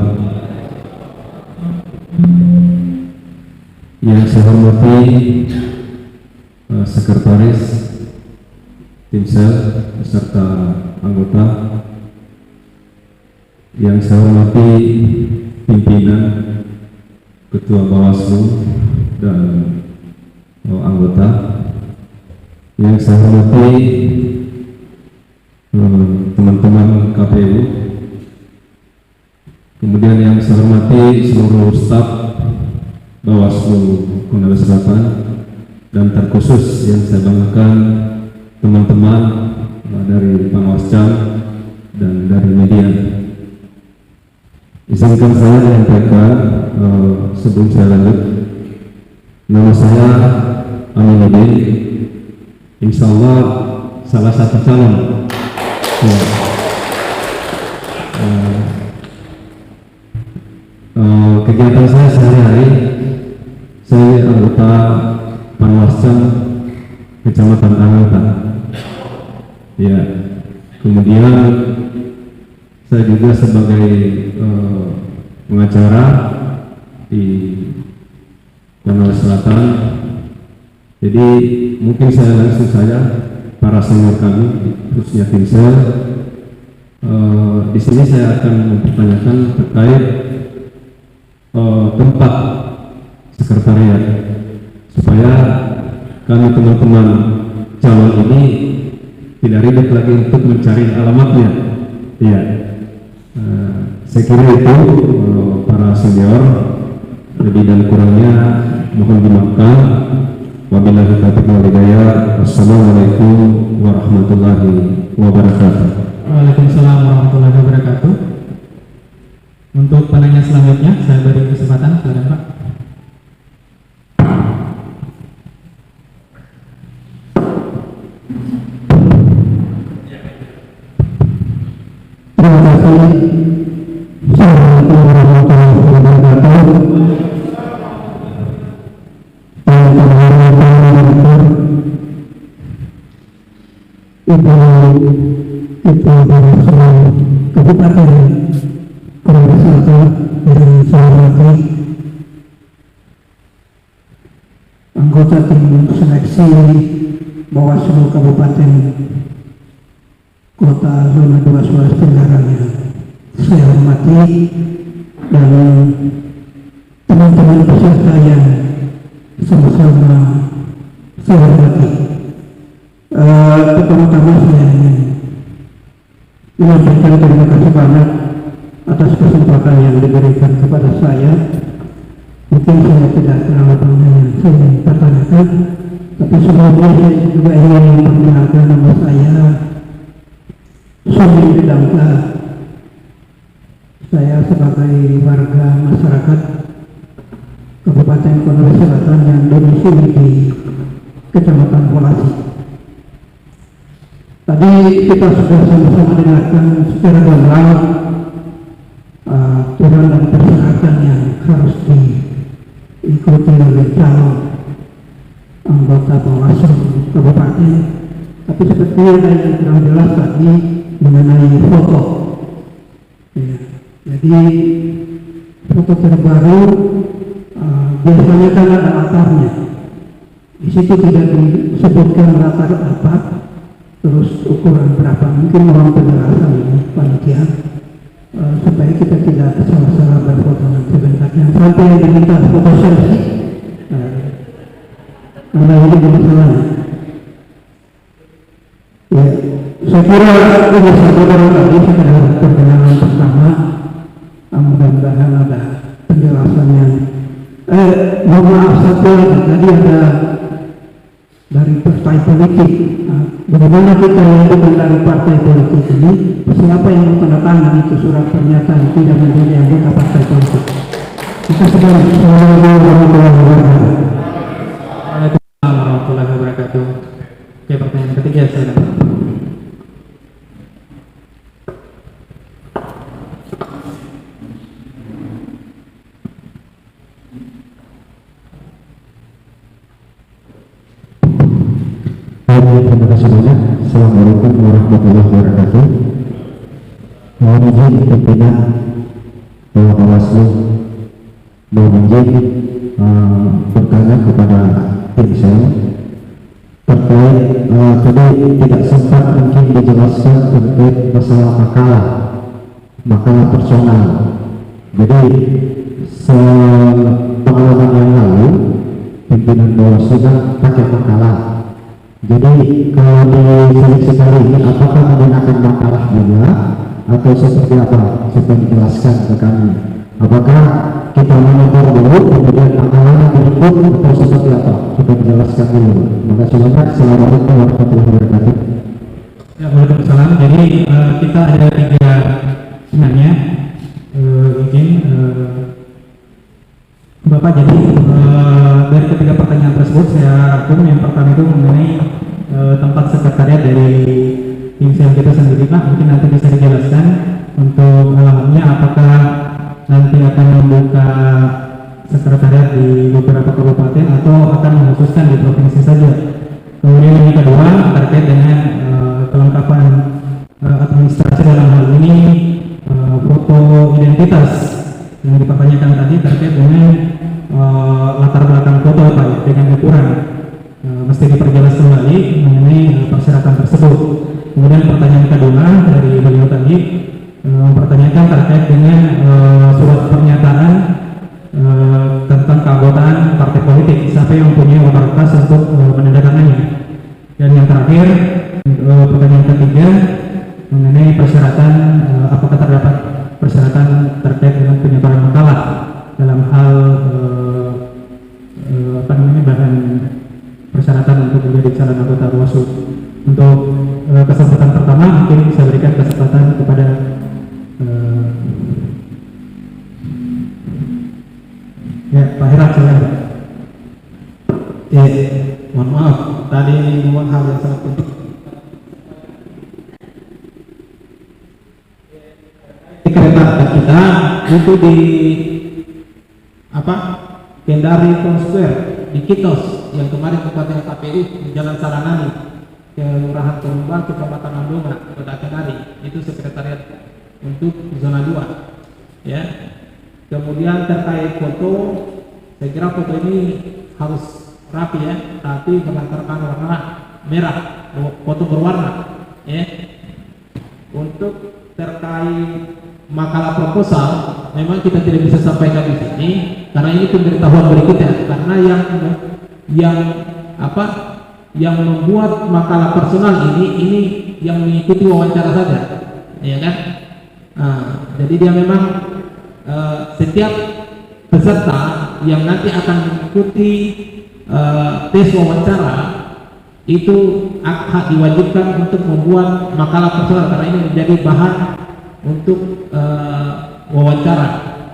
Yang saya hormati Sekretaris Timsel beserta anggota, yang saya hormati pimpinan, Ketua Bawaslu dan anggota, yang saya hormati teman-teman KPU, kemudian yang saya hormati seluruh staf Bawaslu Konawe Selatan, dan terkhusus yang saya banggakan teman-teman dari Panwascam dan dari media. Izinkan saya menyampaikan sebelum saya lanjut, nama saya Aminuddin, insya Allah salah satu calon. Kegiatan saya sehari-hari, saya anggota Panwascam Kecamatan Anggota. Ya, kemudian saya juga sebagai pengacara di Konawe Selatan. Jadi mungkin saya langsung saja para senior kami, khususnya Timsel. Di sini saya akan mempertanyakan terkait tempat sekretariat, supaya kami teman-teman calon ini tidak ribet lagi untuk mencari alamatnya. Iya, saya kira itu para senior, lebih dan kurangnya mohon dimaafkan. Wabillahi taufiq wal hidayah. Wassalamualaikum warahmatullahi wabarakatuh. Waalaikumsalam warahmatullahi wabarakatuh. Untuk penanya selanjutnya saya beri kesempatan, silakan Pak. Terima kasih. Assalamualaikum warahmatullahi itu Bawaslu Kabupaten Konawe Selatan yang saya hormati anggota tim seleksi Bawaslu Kabupaten Kota Zona 2 Sulawesi Tenggara yang saya hormati, dan teman-teman peserta yang sama-sama saya hormati. Pertama-tama saya ingin menyampaikan terima kasih banyak atas kesempatan yang diberikan kepada saya. Mungkin saya tidak terlalu banyak yang saya ingin pertanyakan, tapi sebelumnya saya juga ingin memperkenalkan nama saya Sumi Bidangka. Saya sebagai warga masyarakat Kabupaten Konawe Selatan yang domisili di Kecamatan Polasi. Tadi kita sudah sama-sama dengarkan secara gamblang aturan dan persyaratan yang harus diikuti oleh calon anggota Bawaslu Kabupaten. Tapi seperti ada yang kurang jelas tadi mengenai foto. Ya, jadi foto terbaru biasanya kan ada latarnya. Di situ tidak disebutkan latar apa, terus ukuran berapa. Mungkin mohon penjelasan ini panitia supaya kita tidak salah-salah berfoto nanti bentaknya. Sampai diminta foto selfie karena ini masalahnya. Ya, saya kira ini saudara tadi sekedar perkenalan pertama. Mudah-mudahan ada penjelasan yang mohon maaf satu lagi, tadi ada dari partai politik. Bagaimana kita menentukan dari partai politik ini siapa yang menandatangani itu surat pernyataan tidak menjadi anggota partai politik? Kita sedang Assalamualaikum warahmatullahi wabarakatuh. Waalaikumsalam warahmatullahi wabarakatuh. Oke, pertanyaan ketiga saya dapat. Terima kasih banyak. Assalamualaikum warahmatullahi wabarakatuh. Mohon izin pimpinan Bawaslu mohon izin bertanya kepada tim saya terkait tadi tidak sempat mungkin dijelaskan terkait masalah makalah personal. Jadi pengalaman yang lalu pimpinan Bawaslu kan pakai makalah. Jadi kalau di seleksi kali ini apakah menggunakan makalah juga atau seperti apa? Supaya dijelaskan ke kami. Apakah kita menonton dulu kemudian makalahnya berikut atau seperti apa? Supaya dijelaskan dulu. Terima kasih banyak. Assalamualaikum warahmatullahi wabarakatuh. Ya, waalaikumsalam. Jadi kita ada tiga sebenarnya izin Bapak. Jadi dari ketiga pertanyaan tersebut saya rangkum. Yang pertama itu mengenai tempat sekretariat dari tim sel kita sendiri, Pak. Mungkin nanti bisa dijelaskan untuk alamatnya, apakah nanti akan membuka sekretariat di beberapa kabupaten atau akan mengkhususkan di provinsi saja. Kemudian yang kedua terkait dengan kelengkapan administrasi dalam hal ini foto identitas yang dipertanyakan tadi terkait dengan latar belakang foto, Pak, dengan ukuran mesti diperjelas kembali mengenai persyaratan tersebut. Kemudian pertanyaan kedua dari beliau tadi mempertanyakan terkait dengan surat pernyataan tentang keanggotaan partai politik, siapa yang mempunyai otoritas untuk menandatangani. Dan yang terakhir pertanyaan ketiga mengenai persyaratan, apakah terdapat persyaratan terkait dengan penyebaran makalah dalam hal bahan persyaratan untuk menjadi calon anggota Bawaslu. Untuk kesempatan pertama mungkin saya berikan kesempatan kepada Pak Herat, silakan. Mohon maaf, tadi dua hal yang sangat penting. Di kereta kita itu di Kendari Town Square di Kitos yang kemarin tempatnya KPU di Jalan Saranani. Kelurahan Tumba, Kecamatan Mandunga, Kota Kendari. Itu sekretariat untuk zona 2. Ya. Kemudian terkait foto, saya kira foto ini harus rapi ya, tapi berlatarkan warna merah, foto berwarna. Ya. Untuk terkait makalah proposal, memang kita tidak bisa sampaikan di sini karena ini pemberitahuan berikutnya. Karena yang membuat makalah personal ini yang mengikuti wawancara saja, ya kan? Jadi dia memang setiap peserta yang nanti akan mengikuti tes wawancara itu hak diwajibkan untuk membuat makalah personal karena ini menjadi bahan untuk wawancara,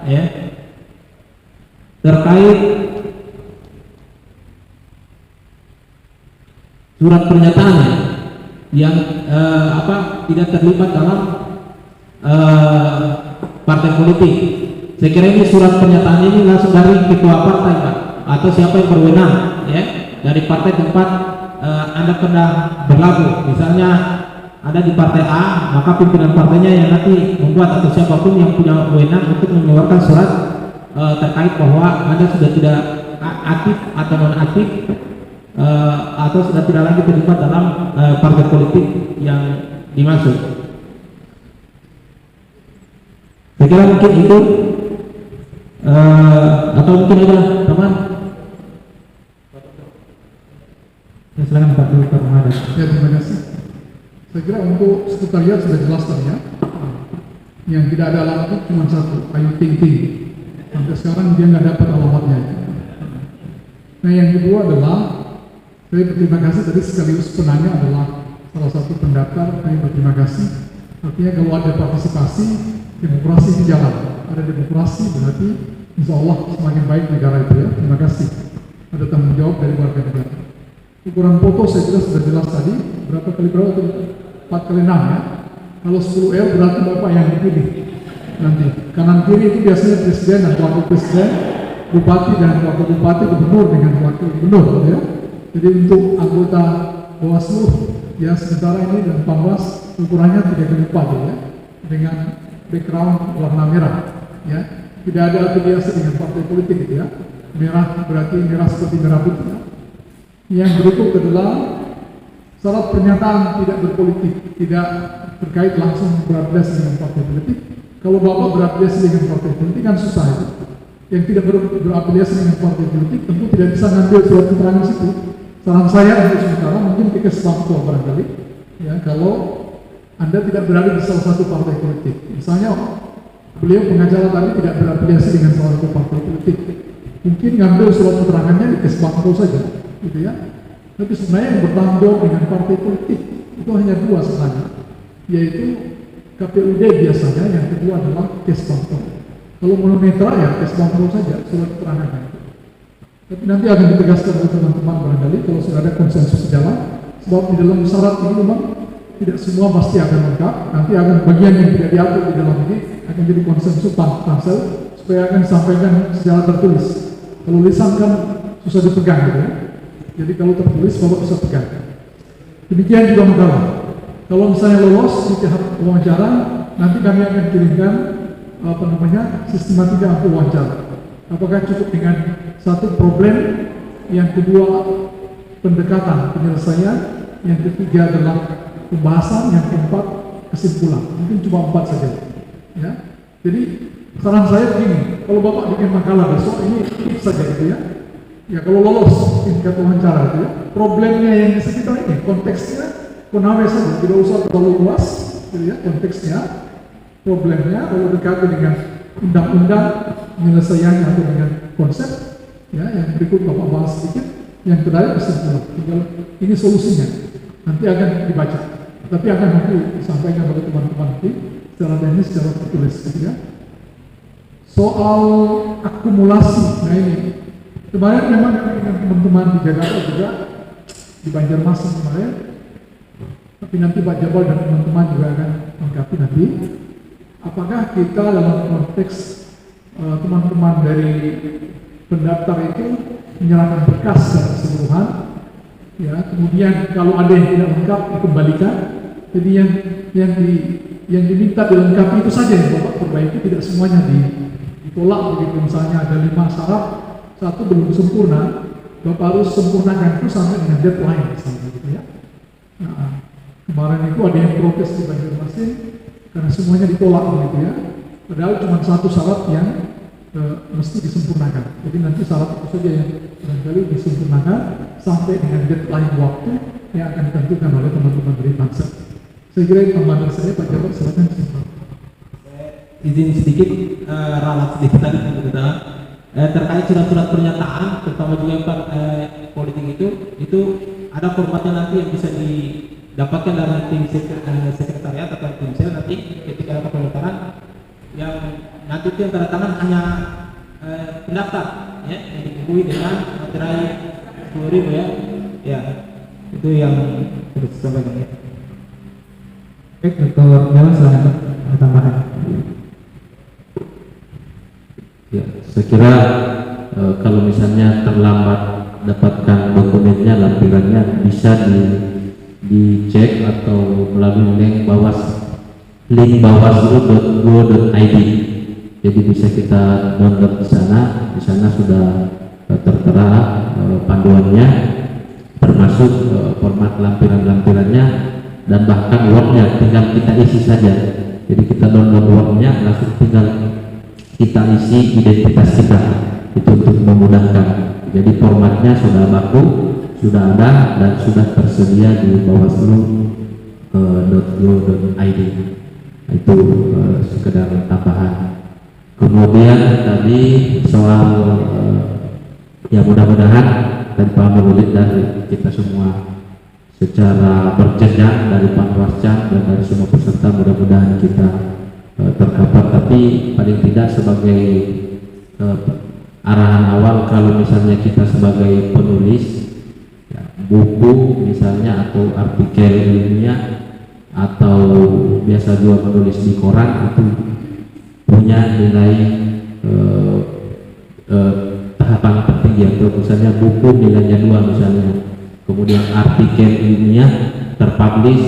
ya. Terkait surat pernyataannya yang tidak terlibat dalam partai politik. Saya kira ini surat pernyataan ini langsung dari ketua partai, Pak, atau siapa yang berwenang, ya, dari partai tempat Anda pernah berlabuh. Misalnya ada di partai A, maka pimpinan partainya yang nanti membuat atau siapapun yang punya wewenang untuk mengeluarkan surat terkait bahwa Anda sudah tidak aktif atau non aktif atau sudah tidak lagi terlibat dalam partai politik yang dimaksud. Saya kira mungkin itu atau mungkin ada teman. Ya, silakan Pak Dwi Permada. Ya, terima kasih. Saya kira untuk sekretariat sudah jelas tadi ya. Yang tidak ada alamatnya cuma satu, Ayu Ting Ting. Sampai sekarang dia nggak dapat alamatnya. Nah, yang kedua adalah saya berterima kasih tadi sekaligus penanya adalah salah satu pendaftar. Saya berterima kasih. Artinya kalau ada partisipasi, demokrasi di jalan. Ada demokrasi berarti insya Allah semakin baik negara itu ya. Terima kasih. Ada tanggung jawab dari warga negara. Ukuran foto saya kira sudah jelas tadi. Berapa kali 4x6 ya. Kalau 10L berarti Bapak yang dipilih nanti. Kanan kiri itu biasanya presiden dan wakil presiden, bupati dan wakil bupati, gubernur dengan wakil gubernur ya. Jadi untuk anggota Bawaslu ya sementara ini dan Panwas ukurannya 3x4 ya, dengan background warna merah ya. Tidak ada afiliasi dengan partai politik gitu ya. Merah berarti merah seperti merah putih ya. Yang berikut adalah syarat pernyataan tidak berpolitik, tidak terkait langsung berafiliasi dengan partai politik. Kalau Bapak berafiliasi dengan partai politik kan susah itu. Yang tidak berafiliasi dengan partai politik tentu tidak bisa ngambil surat keterangan situ. Saran saya untuk sementara mungkin ke Kesbangpol barangkali. Ya, kalau Anda tidak berada di salah satu partai politik. Misalnya beliau pengacara tadi tidak berafiliasi dengan salah satu partai politik. Mungkin ngambil surat keterangannya di Kesbangpol saja, gitu ya. Tapi sebenarnya yang bertanggung jawab dengan partai politik itu hanya dua sebenarnya, yaitu KPUD biasanya, yang kedua adalah Kesbangpol. Kalau monometra ya Kesbangpol saja surat keterangannya. Tapi nanti akan ditegaskan oleh teman-teman barangkali kalau sudah ada konsensus jalan. Sebab di dalam syarat ini memang tidak semua pasti akan lengkap. Nanti akan bagian yang tidak diatur di dalam ini akan jadi konsensus pansel supaya akan disampaikan secara tertulis. Kalau lisan kan susah dipegang gitu ya. Jadi kalau tertulis Bapak bisa pegang. Demikian juga makalah. Kalau misalnya lolos di tahap wawancara, nanti kami akan kirimkan sistematika untuk wawancara. Apakah cukup dengan satu problem, yang kedua pendekatan penyelesaian, yang ketiga adalah pembahasan, yang keempat kesimpulan. Mungkin cuma 4 saja. Ya. Jadi saran saya begini, kalau Bapak bikin makalah besok ini tips saja gitu ya. Ya kalau lolos tingkat wawancara itu ya, problemnya yang di sekitar ini, konteksnya konawe saja, tidak usah terlalu luas, gitu ya, konteksnya, problemnya, kalau dekat dengan undang-undang, penyelesaiannya atau dengan konsep, ya, yang berikut Bapak bahas sedikit, yang terakhir kesimpulan, tinggal ini solusinya, nanti akan dibaca, tapi akan nanti disampaikan oleh teman-teman nanti, secara teknis, secara tertulis, gitu ya. Soal akumulasi, nah ini, kemarin memang dengan teman-teman di Jakarta juga, di Banjarmasin kemarin, tapi nanti Pak Jabal dan teman-teman juga akan melengkapi nanti, apakah kita dalam konteks teman-teman dari pendaftar itu menyerahkan berkas secara keseluruhan Ya, kemudian kalau ada yang tidak lengkap dikembalikan. Jadi yang diminta dilengkapi itu saja yang Bapak perbaiki, tidak semuanya ditolak begitu. Misalnya ada 5 syarat, 1 belum sempurna, Bapak harus sempurnakan itu sampai dengan deadline misalnya gitu ya. Nah, kemarin itu ada yang protes di Banjarmasin karena semuanya ditolak begitu ya. Padahal cuma 1 syarat yang mesti disempurnakan. Jadi nanti syarat itu saja yang barangkali disempurnakan sampai dengan deadline waktu yang akan ditentukan oleh teman-teman dari Pansel. Saya kira itu tambahan saya, Pak Jabat, silakan. Izin sedikit ralat sedikit tadi terkait surat-surat pernyataan, terutama juga Pak politik itu ada formatnya nanti yang bisa didapatkan dari tim sekretariat atau tim sel nanti ketika ada pendaftaran yang nanti itu yang tanda tangan hanya pendaftar ya, yang dibubuhi dengan materai 10.000 ya, itu yang harus disampaikan ya. Baik, Dr. Jalan silakan tambahan. Ya, saya kira kalau misalnya terlambat dapatkan dokumennya, lampirannya bisa dicek atau melalui link bawaslu.go.id. Jadi bisa kita download di sana. Di sana sudah tertera panduannya, termasuk format lampiran-lampirannya dan bahkan Word-nya tinggal kita isi saja. Jadi kita download Word-nya, langsung tinggal kita isi identitas kita, itu untuk memudahkan. Jadi formatnya sudah baku, sudah ada dan sudah tersedia di bawaslu.go.id. Itu sekedar tambahan. Kemudian tadi soal ya mudah-mudahan dan Pak Maulid dan kita semua secara berjenjang dari Panwascam dan dari semua peserta, mudah-mudahan kita terkapat. Tapi paling tidak sebagai arahan awal, kalau misalnya kita sebagai penulis ya, buku misalnya atau artikel ilmiah atau biasa juga menulis di koran, itu punya nilai tahapan tertinggi. Atau misalnya buku nilainya 2 misalnya, kemudian artikel ilmiah terpublish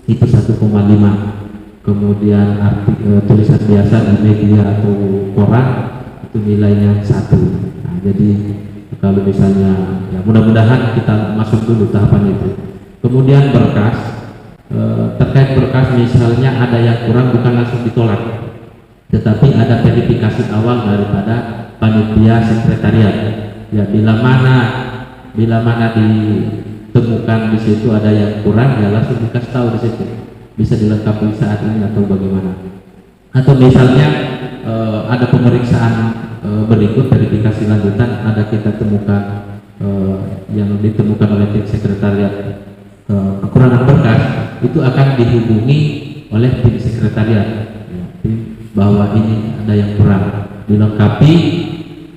itu 1,5, kemudian tulisan biasa di media atau koran itu nilainya 1. Nah, jadi kalau misalnya ya mudah-mudahan kita masuk dulu tahapan itu. Kemudian berkas, terkait berkas misalnya ada yang kurang, bukan langsung ditolak, tetapi ada verifikasi awal daripada panitia sekretariat. Ya, bila mana ditemukan di situ ada yang kurang, ya langsung dikasih tahu di situ, bisa dilengkapi saat ini atau bagaimana. Atau misalnya ada pemeriksaan berikut, verifikasi lanjutan, ada kita temukan yang ditemukan oleh tim sekretariat kekurangan berkas, itu akan dihubungi oleh tim sekretariat ya, bahwa ini ada yang kurang, dilengkapi,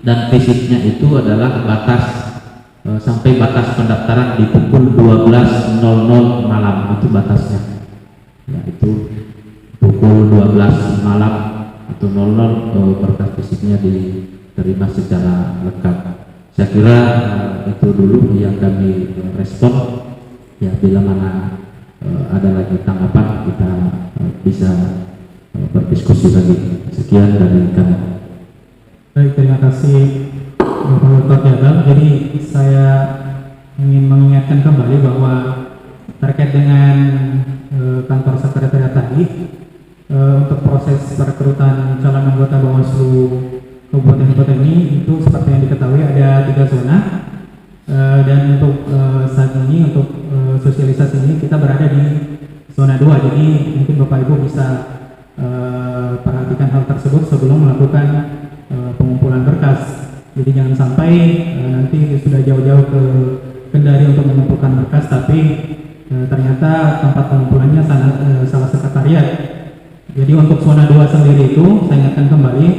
dan fisiknya itu adalah batas sampai batas pendaftaran di pukul 12.00 malam, itu batasnya ya, itu pukul 12 malam atau 00 berkas fisiknya diterima secara lengkap. Saya kira itu dulu yang kami respon. Ya, bila mana ada lagi tanggapan, kita bisa berdiskusi lagi. Sekian dari kami. Baik, terima kasih Bapak Dr. Jabal. Jadi saya ingin mengingatkan kembali bahwa terkait dengan kantor sekretariat tadi, untuk proses perekrutan calon anggota Bawaslu Kabupaten Kota ini itu seperti yang diketahui ada 3 zona, dan untuk saat ini untuk sosialisasi ini kita berada di zona 2. Jadi mungkin Bapak Ibu bisa perhatikan hal tersebut sebelum melakukan pengumpulan berkas. Jadi jangan sampai nanti sudah jauh-jauh ke Kendari untuk mengumpulkan berkas, tapi ternyata tempat pengumpulannya salah sekretariat. Jadi untuk zona 2 sendiri itu saya ingatkan kembali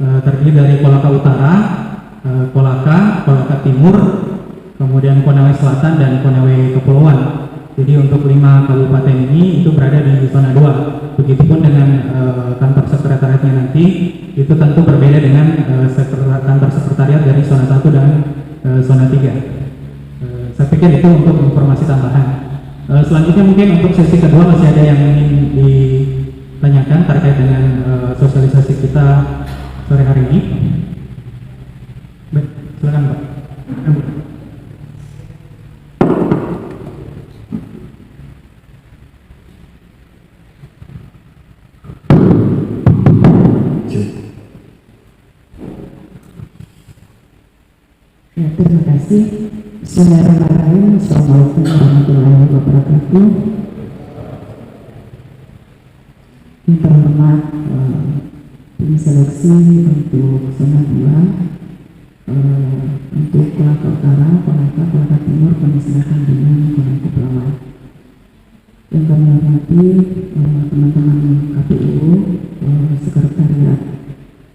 terdiri dari Kolaka Utara, Kolaka Timur, kemudian Konawe Selatan dan Konawe Kepulauan. Jadi untuk 5 kabupaten ini itu berada di zona 2. Begitupun dengan kantor sekretariatnya nanti itu tentu berbeda dengan kantor sekretariat dari zona 1 dan zona 3. Saya Saya pikir itu untuk informasi tambahan. Selanjutnya mungkin untuk sesi kedua masih ada yang ingin ditanyakan terkait dengan sosialisasi kita sore hari ini. Baik, silakan Pak. Ya, terima kasih. Bismillahirrahmanirrahim. Assalamualaikum warahmatullahi wabarakatuh. Yang terhormat tim seleksi untuk zona 2, untuk Kolaka Utara, Kolaka Timur, Koni Selatan dengan Kolaka Pelawat. Yang kami hormati teman-teman KPU, Sekretariat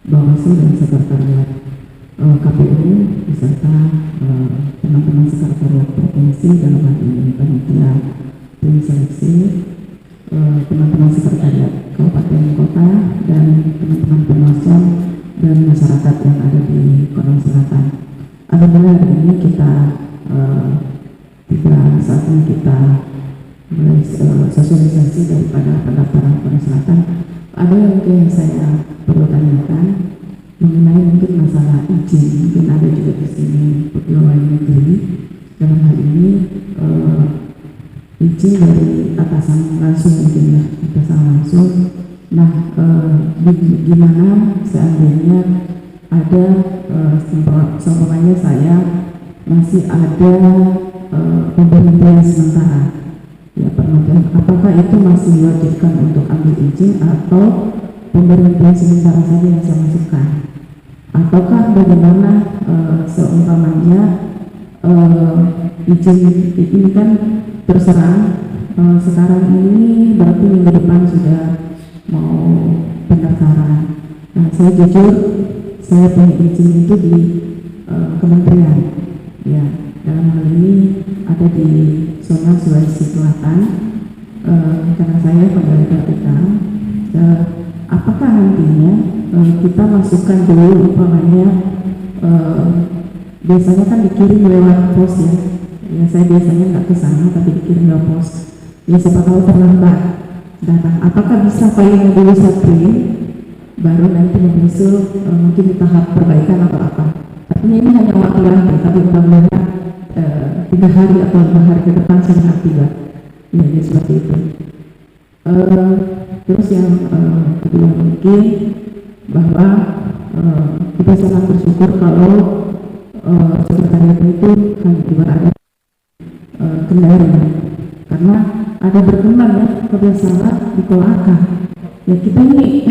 Bawaslu dan Sekretariat KPU beserta teman-teman sekretariat provinsi dalam hal ini panitia tim seleksi, teman-teman sekretariat kabupaten kota dan teman-teman penonton dan masyarakat yang ada di Kota Selatan. Alhamdulillah hari ini kita saatnya kita mulai sosialisasi daripada pendaftaran Kota Selatan. Ada yang mungkin saya perlu tanyakan mengenai mungkin masalah izin, mungkin ada juga di sini pegawai negeri dalam hal ini izin dari atasan langsung mungkin ya, atasan langsung. Nah, gimana seandainya ada seumpamanya saya masih ada pemberhentian sementara, ya pemberhentian, apakah itu masih diwajibkan untuk ambil izin atau pemberhentian sementara saja yang saya masukkan, ataukah bagaimana seumpamanya izin ini kan terserah sekarang ini berarti minggu depan sudah mau pendaftaran. Nah, saya jujur saya punya izin itu di kementerian, ya dalam hal ini ada di zona Sulawesi Selatan, karena saya pegawai KPK. Apakah nantinya kita masukkan dulu umpamanya biasanya kan dikirim lewat pos ya saya biasanya nggak ke sana tapi dikirim lewat pos ya, siapa tahu terlambat datang, apakah bisa filenya dulu saya print baru nanti menyusul mungkin di tahap perbaikan atau apa, artinya ini hanya waktu nanti tapi umpamanya 3 hari atau 5 hari ke depan saya nggak tiba ya, jadi seperti itu. Terus yang kedua mungkin bahwa kita sangat bersyukur kalau sekretariat itu kan juga ada kendali, karena ada berkembang ya kebiasaan di Kolaka ya kita ini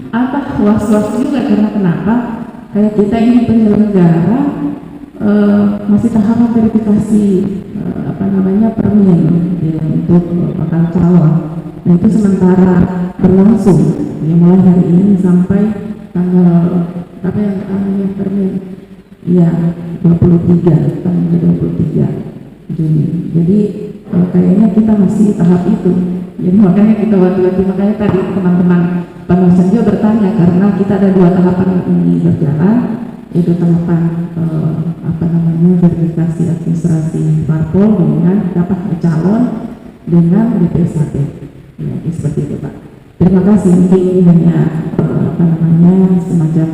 apa was-was juga, karena kenapa kayak kita ini penyelenggara masih tahapan verifikasi permen ya, untuk bakal calon. Nah itu sementara berlangsung ya, mulai hari ini sampai tanggal apa yang permen ya 23 tanggal 23 Juni. Jadi kayaknya kita masih tahap itu. Jadi makanya kita waktu-waktu makanya tadi teman-teman penonton juga bertanya, karena kita ada 2 tahapan ini berjalan, yaitu tahapan verifikasi administrasi parpol dengan dapat calon dengan BPSHP. Ya, seperti itu Pak. Terima kasih. Mungkin ini hanya semacam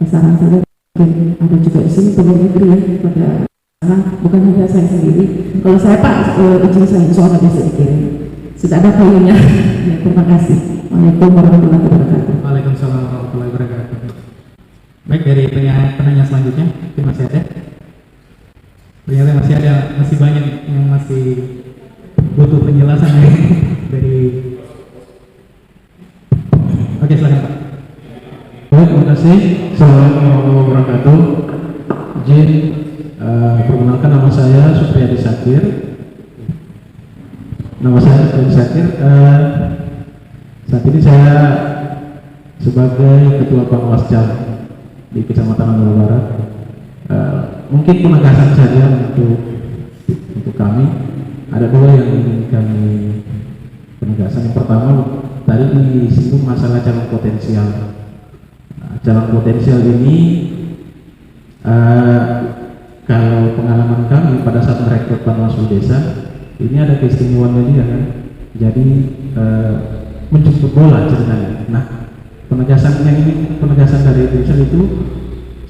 saran saja. Mungkin ada juga di sini pegawai negeri ya, pada sekarang bukan hanya saya sendiri. Kalau saya Pak izin saya soalnya bisa dikirim. Sudah ada filenya. Ya, terima kasih. Waalaikumsalam warahmatullahi wabarakatuh. Waalaikumsalam warahmatullahi wabarakatuh. Baik, dari penanya selanjutnya, mungkin masih ada. Ternyata masih banyak yang masih butuh penjelasan ya, dari. Oke, silakan Pak. Baik, terima kasih. Assalamualaikum warahmatullahi wabarakatuh. Izin perkenalkan, nama saya Supriyadi Sakir. Saat ini saya sebagai Ketua Panwascam di Kecamatan Anggol Barat. Mungkin penegasan saja untuk kami. Ada 2 yang ingin kami penegasan. Yang pertama, tadi disinggung masalah calon potensial. Calon potensial ini kalau pengalaman kami pada saat merekrut Panwaslu desa, ini ada keistimewaannya dia kan. Jadi menjemput bola ceritanya. Nah, penegasannya ini, penegasan dari Timsel itu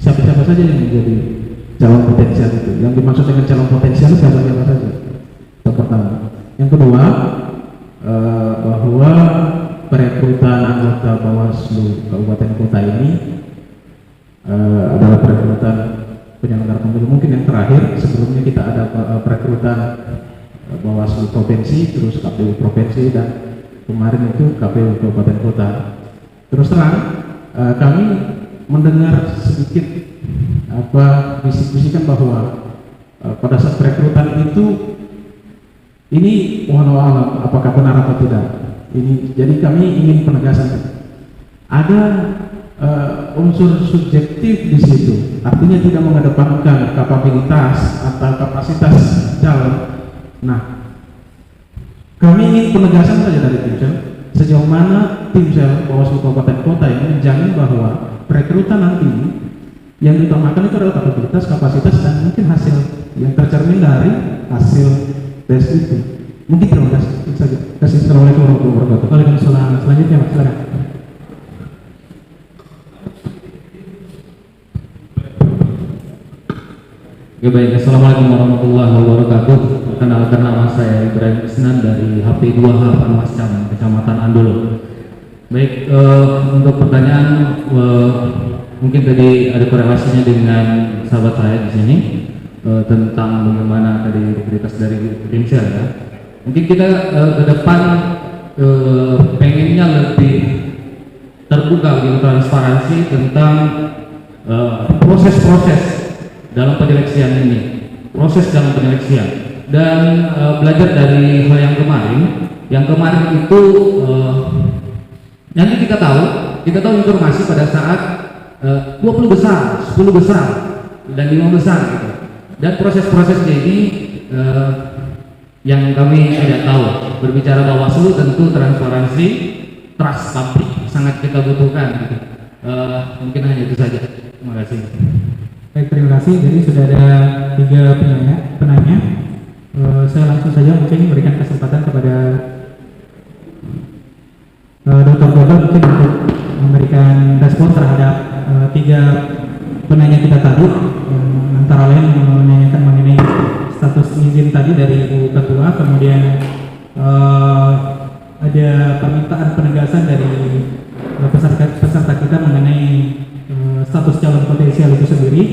siapa-siapa saja yang menjadi calon potensial itu. Yang dimaksud dengan calon potensial siapa-siapa saja. Yang pertama. Yang kedua, bahwa perekrutan anggota Bawaslu Kabupaten Kota ini adalah perekrutan penyelenggara pemilu mungkin yang terakhir. Sebelumnya kita ada perekrutan Bawaslu Provinsi, terus KPU Provinsi, dan kemarin itu KPU Kabupaten Kota. Terus terang, kami mendengar sedikit bisik-bisikan bahwa pada saat perekrutan itu ini mohon alam apakah benar atau tidak. Ini jadi kami ingin penegasan. Ada unsur subjektif di situ, artinya tidak mengedepankan kapabilitas atau kapasitas calon. Nah, kami ingin penegasan saja dari Timsel, sejauh mana Timsel Bawaslu Kabupaten Kota ini menjamin bahwa perekrutan nanti yang diutamakan itu adalah kapabilitas, kapasitas, dan mungkin hasil yang tercermin dari hasil tes itu. Mungkin terima kasih saja. Assalamualaikum warahmatullahi wabarakatuh. Waalaikumsalam. Selanjutnya Pak, silakan. Oke, baik. Assalamualaikum warahmatullahi wabarakatuh. Perkenalkan, nama saya Ibrahim Isnan dari HP 2H Panwascam, Kecamatan Andolo. Baik, untuk pertanyaan mungkin tadi ada korelasinya dengan sahabat saya di sini tentang bagaimana tadi integritas dari Timsel ya. Mungkin kita ke depan pengennya lebih terbuka, lebih transparansi tentang proses-proses dalam penyeleksian ini, proses dalam penyeleksian, dan belajar dari hal yang kemarin. Yang kemarin itu nanti kita tahu informasi pada saat 20 besar, 10 besar, dan 5 besar gitu. Dan proses-prosesnya ini yang kami tidak tahu. Berbicara Bawaslu tentu transparansi, trust publik sangat kita butuhkan gitu. Mungkin hanya itu saja. Terima kasih. Baik, terima kasih. Jadi sudah ada 3 penanya. Saya langsung saja mungkin memberikan kesempatan kepada Dr. Goba mungkin untuk memberikan respon terhadap 3 penanya kita tadi, antara lain menanyakan mengenai status izin tadi dari Ibu Ketua, kemudian ada permintaan penegasan dari peserta kita mengenai status calon potensial itu sendiri,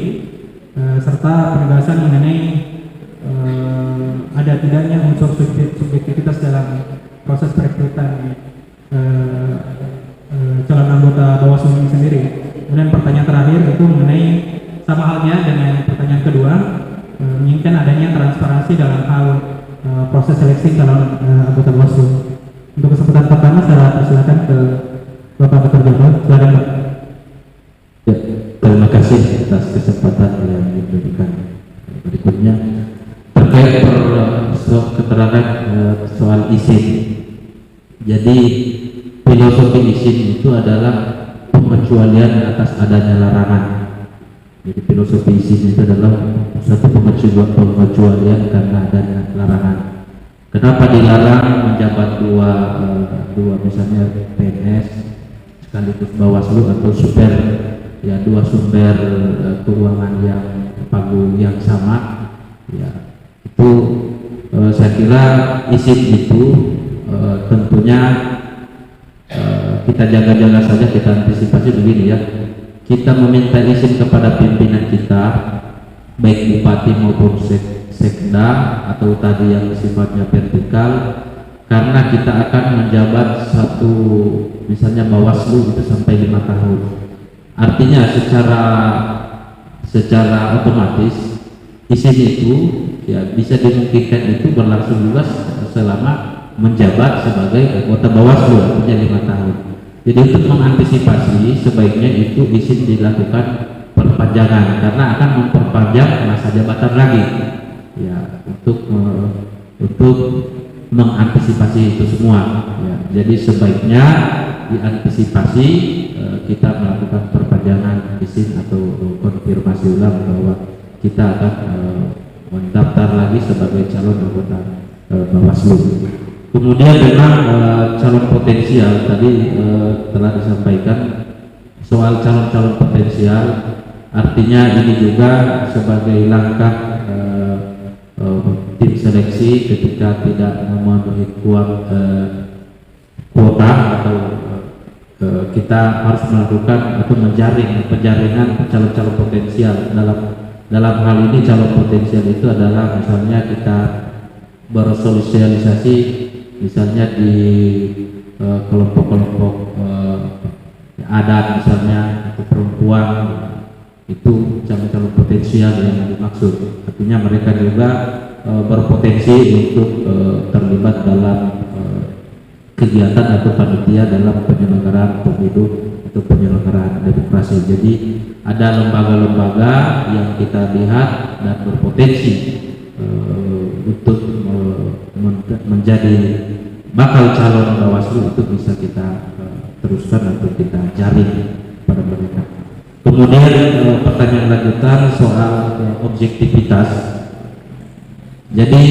serta penegasan mengenai ada tidaknya unsur subjektivitas dalam proses perekrutan calon anggota Bawaslu ini sendiri. Kemudian pertanyaan terakhir itu mengenai sama halnya dengan pertanyaan kedua, menginginkan adanya transparansi dalam hal proses seleksi calon anggota Bawaslu. Untuk kesempatan pertama saya persilakan ke Bapak Dr. Goba. Silakan Pak. Ya, terima kasih atas kesempatan yang diberikan. Berikutnya terkait keterangan soal izin. Jadi filosofi izin itu adalah pengecualian atas adanya larangan. Jadi filosofi izin itu adalah satu pengecualian karena adanya larangan. Kenapa dilarang menjabat dua misalnya PNS sekaligus Bawaslu atau sumber ya, 2 sumber keuangan yang pagu yang sama ya, itu saya kira izin itu tentunya kita jaga-jaga saja, kita antisipasi begini ya. Kita meminta izin kepada pimpinan kita, baik bupati maupun sekda atau tadi yang sifatnya vertikal, karena kita akan menjabat satu misalnya Bawaslu itu sampai 5 tahun. Artinya secara otomatis izin itu ya bisa dimungkinkan itu berlangsung juga selama menjabat sebagai anggota Bawaslu, artinya 5 tahun. Jadi untuk mengantisipasi sebaiknya itu izin dilakukan perpanjangan karena akan memperpanjang masa jabatan lagi. Ya, untuk mengantisipasi itu semua. Ya, jadi sebaiknya diantisipasi kita melakukan perpanjangan izin atau konfirmasi ulang bahwa kita akan mendaftar lagi sebagai calon anggota Bawaslu. Kemudian memang calon potensial tadi telah disampaikan soal calon-calon potensial, artinya ini juga sebagai langkah tim seleksi ketika tidak memenuhi kuota atau kita harus melakukan atau menjaring penjaringan calon-calon potensial. Dalam hal ini calon potensial itu adalah misalnya kita bersosialisasi misalnya di kelompok-kelompok adat misalnya atau perempuan, itu calon-calon potensial yang dimaksud. Artinya mereka juga berpotensi untuk terlibat dalam kegiatan atau panitia dalam penyelenggaraan pemilu atau penyelenggaraan demokrasi. Jadi ada lembaga-lembaga yang kita lihat dan berpotensi untuk menjadi bakal calon Bawaslu, itu bisa kita teruskan atau kita jaring pada mereka. Kemudian pertanyaan lanjutan soal objektivitas. Jadi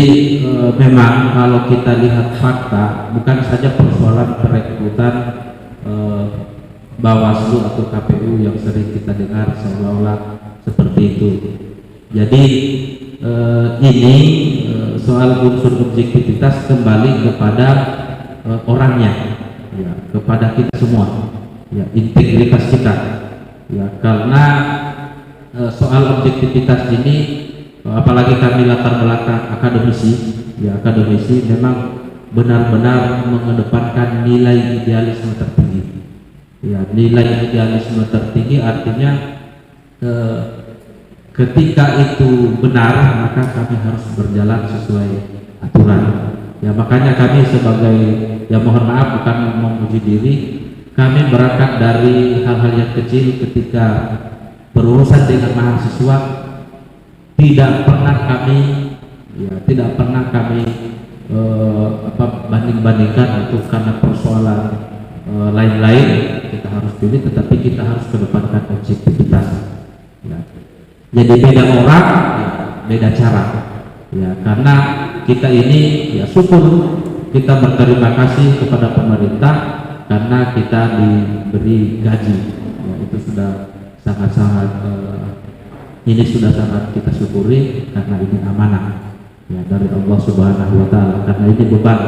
memang kalau kita lihat fakta, bukan saja persoalan perekrutan Bawaslu atau KPU yang sering kita dengar seolah-olah seperti itu. Jadi ini soal unsur objektivitas kembali kepada orangnya, ya, kepada kita semua, ya, integritas kita, ya, karena soal objektivitas ini apalagi kami latar belakang akademisi, ya, akademisi memang benar-benar mengedepankan nilai idealisme tertinggi, ya, nilai idealisme tertinggi artinya ketika itu benar maka kami harus berjalan sesuai aturan, ya, makanya kami sebagai, ya mohon maaf bukan memuji diri, kami berangkat dari hal-hal yang kecil ketika berurusan dengan mahasiswa. Tidak pernah kami banding-bandingkan atau karena persoalan lain-lain kita harus pilih, tetapi kita harus kedepankan objektivitas, ya. Jadi beda orang, ya, beda cara, ya, karena kita ini, ya, syukur kita berterima kasih kepada pemerintah karena kita diberi gaji, ya, itu sudah sangat-sangat ini sudah sangat kita syukuri karena ini amanah, ya, dari Allah Subhanahu wa Ta'ala. Karena ini beban,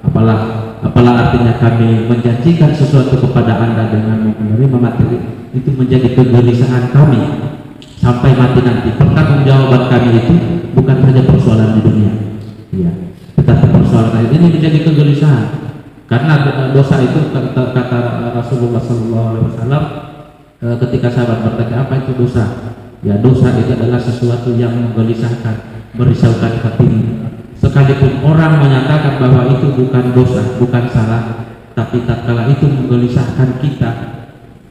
apalah artinya kami menjanjikan sesuatu kepada Anda dengan menerima materi, itu menjadi kegelisahan kami sampai mati nanti. Pertanggungjawaban kami itu bukan saja persoalan di dunia, ya, tetapi persoalan ini menjadi kegelisahan karena dosa itu kata Rasulullah SAW ketika sahabat bertanya apa itu dosa. Ya, dosa itu adalah sesuatu yang menggelisahkan, merisaukan hatimu. Sekalipun orang menyatakan bahwa itu bukan dosa, bukan salah, tapi tatkala itu menggelisahkan kita,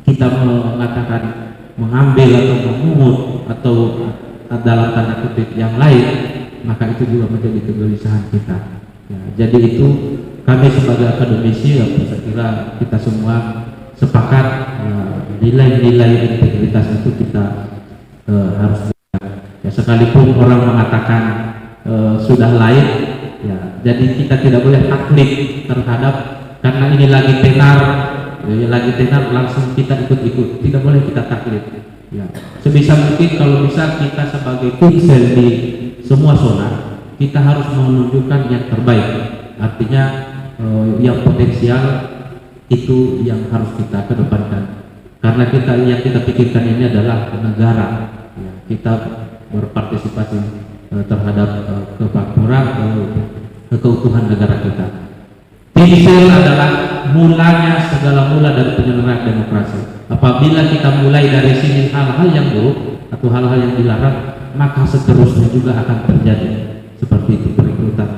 kita mengatakan mengambil atau memungut atau dalam tanda kutip yang lain, maka itu juga menjadi kegelisahan kita. Ya, jadi itu kami sebagai akademisi, ya, saya kira kita semua sepakat nilai-nilai integritas itu kita harus, ya, sekalipun orang mengatakan sudah lain, ya, jadi kita tidak boleh taklid terhadap karena ini lagi tenar, ya, lagi tenar langsung kita ikut-ikut, tidak boleh kita taklid, ya. Sebisa mungkin kalau bisa kita sebagai pinsel di semua zona kita harus menunjukkan yang terbaik, artinya yang potensial itu yang harus kita kedepankan. Karena yang kita pikirkan ini adalah negara, ya, kita berpartisipasi terhadap kemakmuran, keutuhan negara kita. Pinsel adalah mulanya segala mula dari penyelenggaraan demokrasi. Apabila kita mulai dari sini hal-hal yang buruk atau hal-hal yang dilarang, maka seterusnya juga akan terjadi seperti itu, perekrutan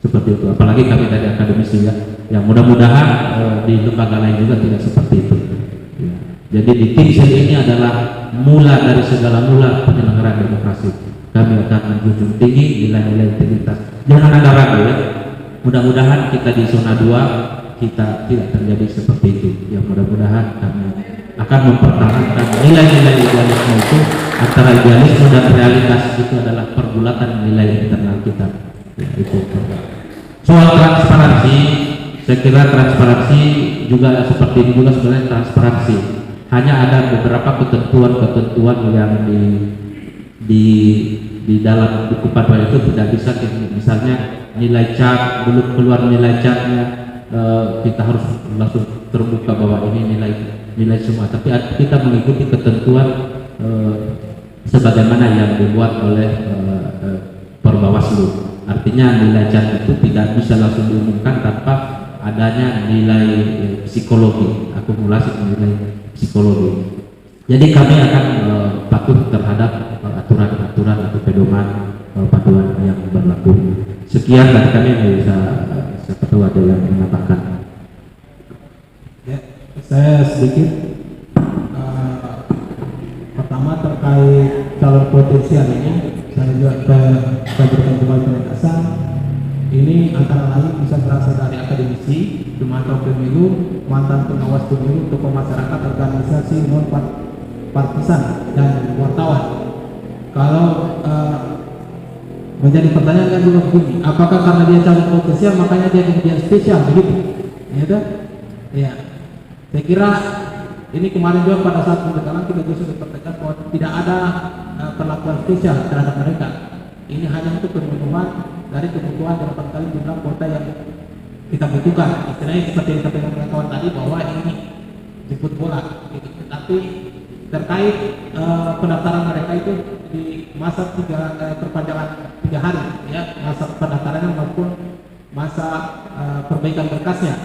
seperti itu. Apalagi kami dari akademisi, ya, yang mudah-mudahan di lembaga lain juga tidak seperti itu. Jadi di Timsel ini adalah mula dari segala mula penyelenggaraan demokrasi. Kami akan menjunjung tinggi nilai-nilai integritas. Jangan ada ragu, ya. Mudah-mudahan kita di zona 2 kita tidak terjadi seperti itu. Yang mudah-mudahan kami akan mempertahankan nilai-nilai idealisme itu. Antara idealisme dan realitas itu adalah pergulatan nilai internal kita. Ya, itu. Soal transparansi, saya kira transparansi juga seperti ini juga sebenarnya transparansi. Hanya ada beberapa ketentuan-ketentuan yang di dalam buku panduan itu tidak bisa, misalnya nilai cat, belum keluar nilai catnya, kita harus langsung terbuka bahwa ini nilai semua. Tapi kita mengikuti ketentuan sebagaimana yang dibuat oleh Perbawaslu. Artinya nilai cat itu tidak bisa langsung diumumkan tanpa adanya nilai psikologi, akumulasi nilai psikologi. Jadi kami akan patuh terhadap aturan-aturan atau pedoman panduan yang berlaku. Sekian dari kami, bisa ketua ada yang mengatakan. Ya, saya sedikit pertama terkait calon potensial ini, saya juga berikan kembali penegasan. Ini antara lain bisa berasal dari akademisi, pemantau pemilu, mantan pengawas pemilu, tokoh masyarakat, organisasi non partisan, dan wartawan. Kalau menjadi pertanyaan kan juga begini, apakah karena dia calon potensial makanya dia kemudian spesial begitu? Ya, ya. Saya kira ini kemarin juga pada saat pendekatan kita juga sudah tertegas bahwa tidak ada perlakuan spesial terhadap mereka. Ini hanya untuk pemenuhan dari kebutuhan delapan kali jumlah kuota yang kita butuhkan. Istilahnya seperti yang disampaikan kawan tadi bahwa ini jemput bola. Gitu. Tapi terkait pendaftaran mereka itu di masa perpanjangan 3 hari, ya, masa pendaftarannya maupun masa perbaikan berkasnya,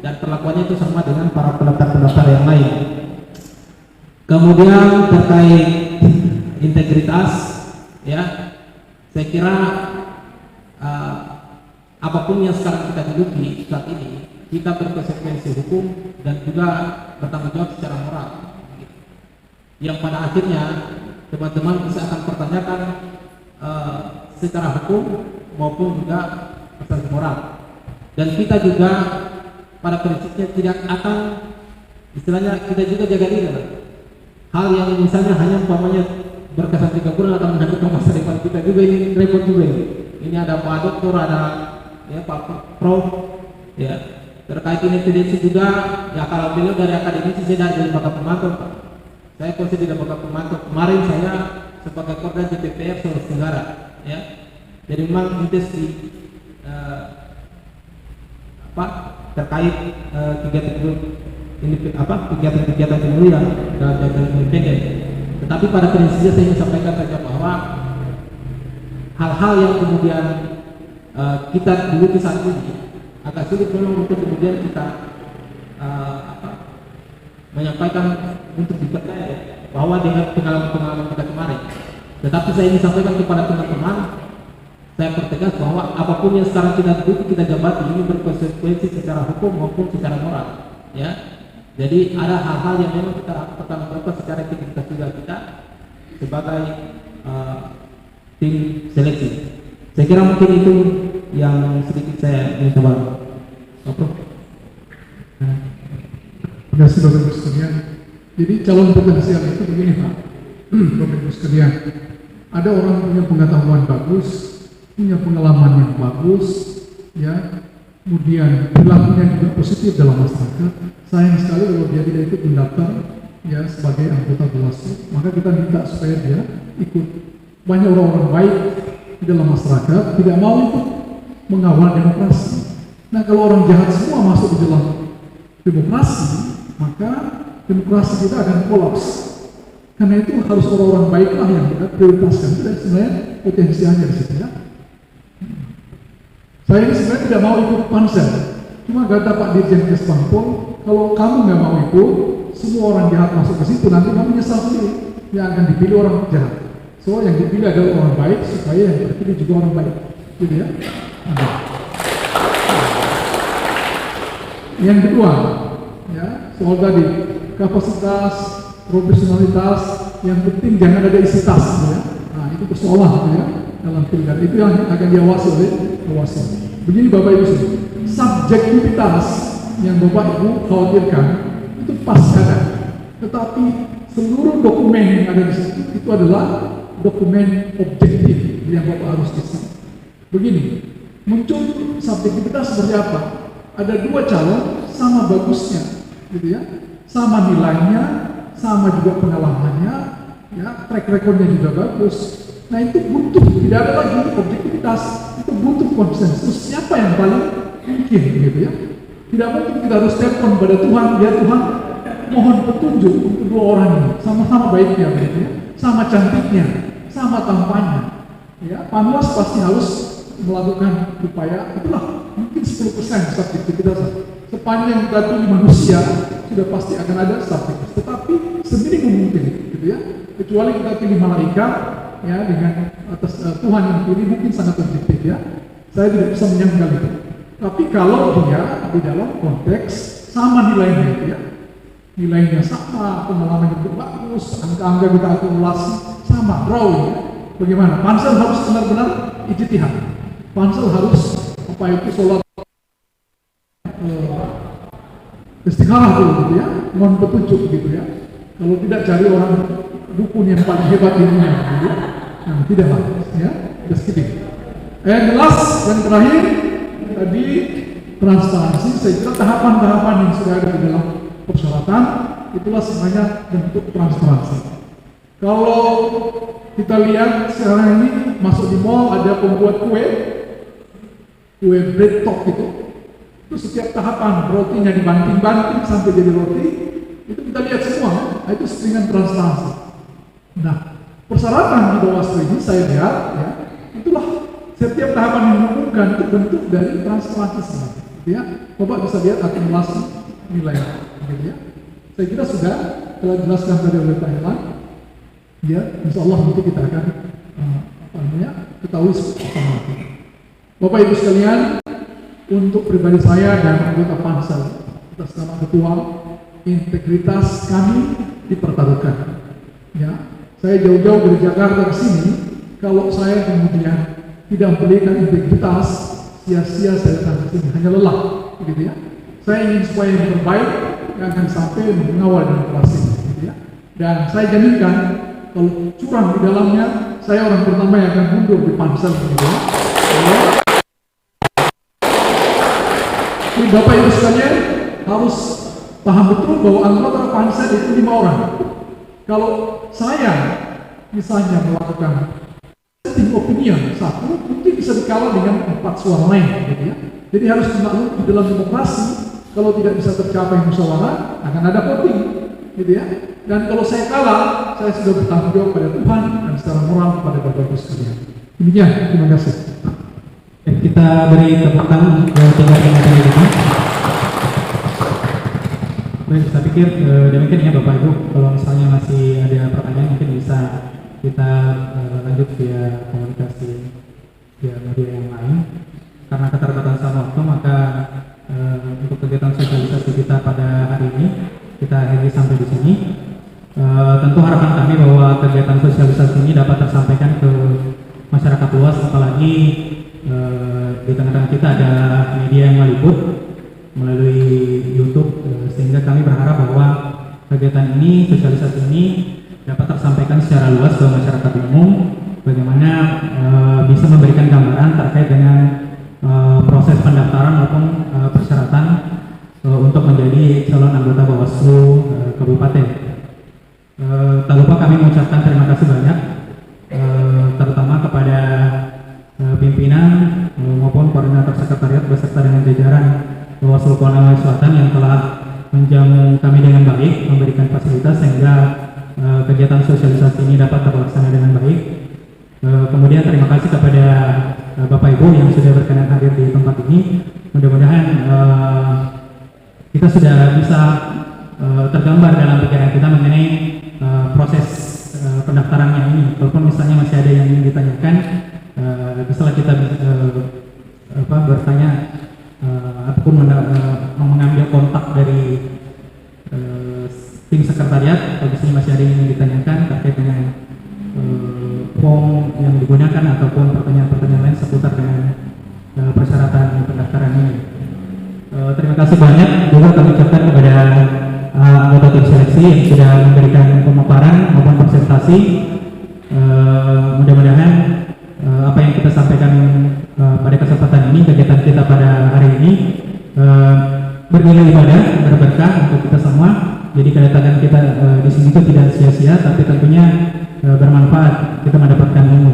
dan perlakuannya itu sama dengan para pendaftar yang lain. Kemudian terkait integritas, ya, saya kira apapun yang sekarang kita duduki saat ini, kita berkonsekuensi hukum dan juga bertanggung jawab secara moral. Yang pada akhirnya teman-teman bisa akan pertanyakan secara hukum maupun juga secara moral. Dan kita juga pada prinsipnya tidak akan, istilahnya kita juga jaga diri. Hal yang misalnya hanya umpamanya berkesan 3 bulan akan menentukan masa depan kita juga, ini repot juga ini. Ini ada Pak Doktor, ada ya Pak Prof, ya, terkait independensi juga. Ya kalau beliau dari akademisi saya dari lembaga pemantau, saya kursi di lembaga pemantau. Kemarin saya sebagai koordinator DPR Sulawesi Tenggara, ya. Jadi memang intens di terkait kegiatan pemilu yang independen. Tetapi pada prinsipnya saya ingin sampaikan saja bahwa hal-hal yang kemudian kita dulu saat ini agak sulit memang untuk kemudian kita menyampaikan untuk dipercaya bahwa dengan pengalaman-pengalaman kita kemarin. Tetapi saya ingin sampaikan kepada teman-teman, saya pertegas bahwa apapun yang sekarang kita duduki, kita jabati, ini berkonsekuensi secara hukum maupun secara moral, ya. Jadi ada hal-hal yang memang kita pertama-tama secara integritas juga kita sebagai tim seleksi. Saya kira mungkin itu yang sedikit saya ingin coba. Terima kasih Bapak Ibu sekalian. Jadi calon potensial itu begini Pak, Bapak Ibu sekalian. Ada orang punya pengetahuan bagus, punya pengalaman yang bagus, ya, kemudian perilakunya juga positif dalam masyarakat. Sayang sekali kalau dia tidak ikut mendaftar, ya, sebagai anggota Bawaslu. Maka kita minta supaya dia ikut. Banyak orang-orang baik di dalam masyarakat tidak mau ikut mengawal demokrasi. Nah, kalau orang jahat semua masuk di dalam demokrasi, maka demokrasi kita akan kolaps. Karena itu harus orang-orang baiklah yang kita prioritaskan. Itu sebenarnya potensialnya di situ, ya. Saya ini sebenarnya tidak mau ikut pansel. Cuma kata Pak Dirjen Kesbangpol, kalau kamu nggak mau ikut, semua orang jahat masuk ke situ, nanti kamu nyesal sendiri. Yang akan dipilih orang jahat. So yang dipilih adalah orang baik, supaya yang terpilih juga orang baik. Gitu ya. Yang kedua, ya, soal tadi kapasitas, profesionalitas, yang penting jangan ada isi tas, ya. Nah, itu persoalan, ya, dalam pilkada. Itu yang akan diawasi oleh Bawaslu. Begini Bapak Ibu, subjektivitas yang Bapak Ibu khawatirkan itu pasti ada. tetapi seluruh dokumen yang ada di situ itu adalah dokumen objektif yang Bapak harus isi. Begini, muncul subjektivitas seperti apa? Ada dua calon sama bagusnya, gitu ya, sama nilainya, sama juga pengalamannya, ya, track recordnya juga bagus. Nah itu butuh, tidak ada lagi objektivitas, itu butuh konsensus. Siapa yang paling mungkin, gitu ya? Tidak mungkin kita harus telepon pada Tuhan, ya Tuhan, mohon petunjuk untuk dua orang ini, sama-sama baiknya, gitu ya, sama cantiknya, sama tampannya. Ya, Panwas pasti harus melakukan upaya, itulah mungkin 10% subjektivitas. Sepanjang kita pilih manusia, sudah pasti akan ada subjektivitas. Tetapi seminim mungkin, gitu ya. Kecuali kita pilih malaikat, ya, dengan atas Tuhan yang pilih mungkin sangat objektif, ya. Saya tidak bisa menyangkal itu. Tapi kalau dia di dalam konteks sama nilainya, ya, nilainya sama, pengalaman itu bagus, angka-angka kita akumulasi sama, drawing, ya. Bagaimana? Pansel harus benar-benar ijtihad. Pansel harus apa itu sholat istiqamah dulu, gitu ya, mohon petunjuk, gitu ya. Kalau tidak cari orang dukun yang paling hebat ilmunya, gitu ya. Nah, tidak lah, ya, just kidding. Jelas yang terakhir tadi transparansi. Saya kira tahapan-tahapan yang sudah ada di dalam persyaratan itulah sebenarnya bentuk transparansi. Kalau kita lihat sekarang ini masuk di mall ada pembuat kue bread top itu setiap tahapan rotinya dibanting-banting sampai jadi roti, itu kita lihat semua. Nah, itu dengan transparansi. Nah, persyaratan di Bawaslu ini saya lihat, ya, itulah setiap tahapan yang diumumkan itu bentuk dari transparansi sebenarnya, gitu ya. Bapak bisa lihat akumulasi nilai, gitu ya. Saya kira sudah telah jelaskan tadi oleh Pak Ilan. Ya, insya Allah nanti kita akan ketahui sama. Bapak Ibu sekalian, untuk pribadi saya dan anggota Pansel atas nama Ketua, integritas kami dipertaruhkan. Ya, saya jauh-jauh dari Jakarta ke sini. Kalau saya kemudian tidak memberikan integritas, sia-sia saya datang ke sini, hanya lelah, gitu ya. Saya ingin supaya yang terbaik yang akan sampai mengawal demokrasi, gitu ya. Dan saya jaminkan kalau curang di dalamnya, saya orang pertama yang akan mundur di Pansel, gitu ya. Jadi Bapak Ibu sekalian harus paham betul bahwa anggota Pansel itu 5 orang. Kalau saya misalnya melakukan setting opinion satu, mungkin bisa dikawal dengan 4 suara lain, gitu ya. Jadi harus dimaklumi di dalam demokrasi, kalau tidak bisa tercapai musyawarah, akan ada voting, gitu ya. Dan kalau saya kalah, saya sudah bertanggung jawab pada Tuhan dan secara moral kepada Bapak Ibu sekalian. Demikian, terima kasih. Kita beri tepuk tangan untuk tiga materi ini. Baik, saya pikir demikian ya Bapak Ibu. Kalau misalnya masih ada pertanyaan, mungkin bisa kita lanjut via komunikasi via media yang lain. Karena keterbatasan waktu, maka untuk kegiatan sosialisasi kita pada hari ini kita akhiri sampai di sini. Tentu harapan kami bahwa kegiatan sosialisasi ini dapat tersampaikan ke masyarakat luas, apalagi di tengah-tengah kita ada media yang meliput melalui YouTube, sehingga kami berharap bahwa kegiatan ini, sosialisasi ini dapat tersampaikan secara luas ke masyarakat umum, bagaimana bisa memberikan gambaran terkait dengan proses pendaftaran maupun persyaratan untuk menjadi calon anggota Bawaslu Kabupaten. Tak lupa kami mengucapkan terima kasih banyak, terutama kepada pimpinan maupun koordinator sekretariat beserta dengan jajaran Bawaslu Kepulauan Selatan yang telah menjamu kami dengan baik, memberikan fasilitas sehingga kegiatan sosialisasi ini dapat terlaksana dengan baik. Kemudian terima kasih kepada Bapak Ibu yang sudah berkenan hadir di tempat ini. Mudah-mudahan kita sudah bisa tergambar dalam pikiran kita mengenai proses pendaftarannya ini. Walaupun misalnya masih ada yang ingin ditanyakan, setelah kita bertanya ataupun mengambil kontak dari tim sekretariat, kalau misalnya masih ada yang ingin ditanyakan terkait dengan form yang digunakan ataupun pertanyaan-pertanyaan lain seputar dengan persyaratan pendaftaran ini. Terima kasih banyak juga kami ucapkan kepada anggota anggota tim seleksi yang sudah memberikan pemaparan maupun presentasi. Mudah-mudahan apa yang kita sampaikan pada kesempatan ini, kegiatan kita pada hari ini bernilai ibadah, berberkah untuk kita semua. Jadi kedatangan kita di sini itu tidak sia-sia, tapi tentunya bermanfaat, kita mendapatkan ilmu.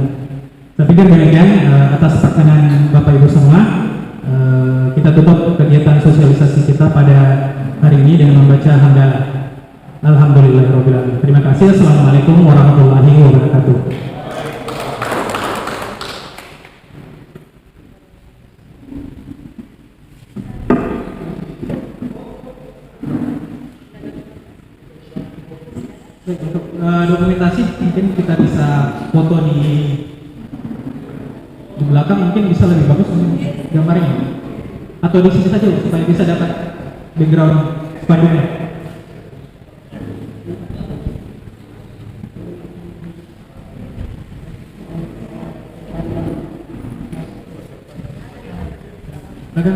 Saya pikir demikian atas perkenan Bapak Ibu semua, kita tutup kegiatan sosialisasi kita pada hari ini dengan membaca hamdalah. Alhamdulillahirabbil alamin. Terima kasih. Assalamualaikum warahmatullahi wabarakatuh. Untuk dokumentasi mungkin kita bisa foto di belakang, mungkin bisa lebih bagus gambarnya, atau di sini saja supaya bisa dapat background spanduknya. Ada,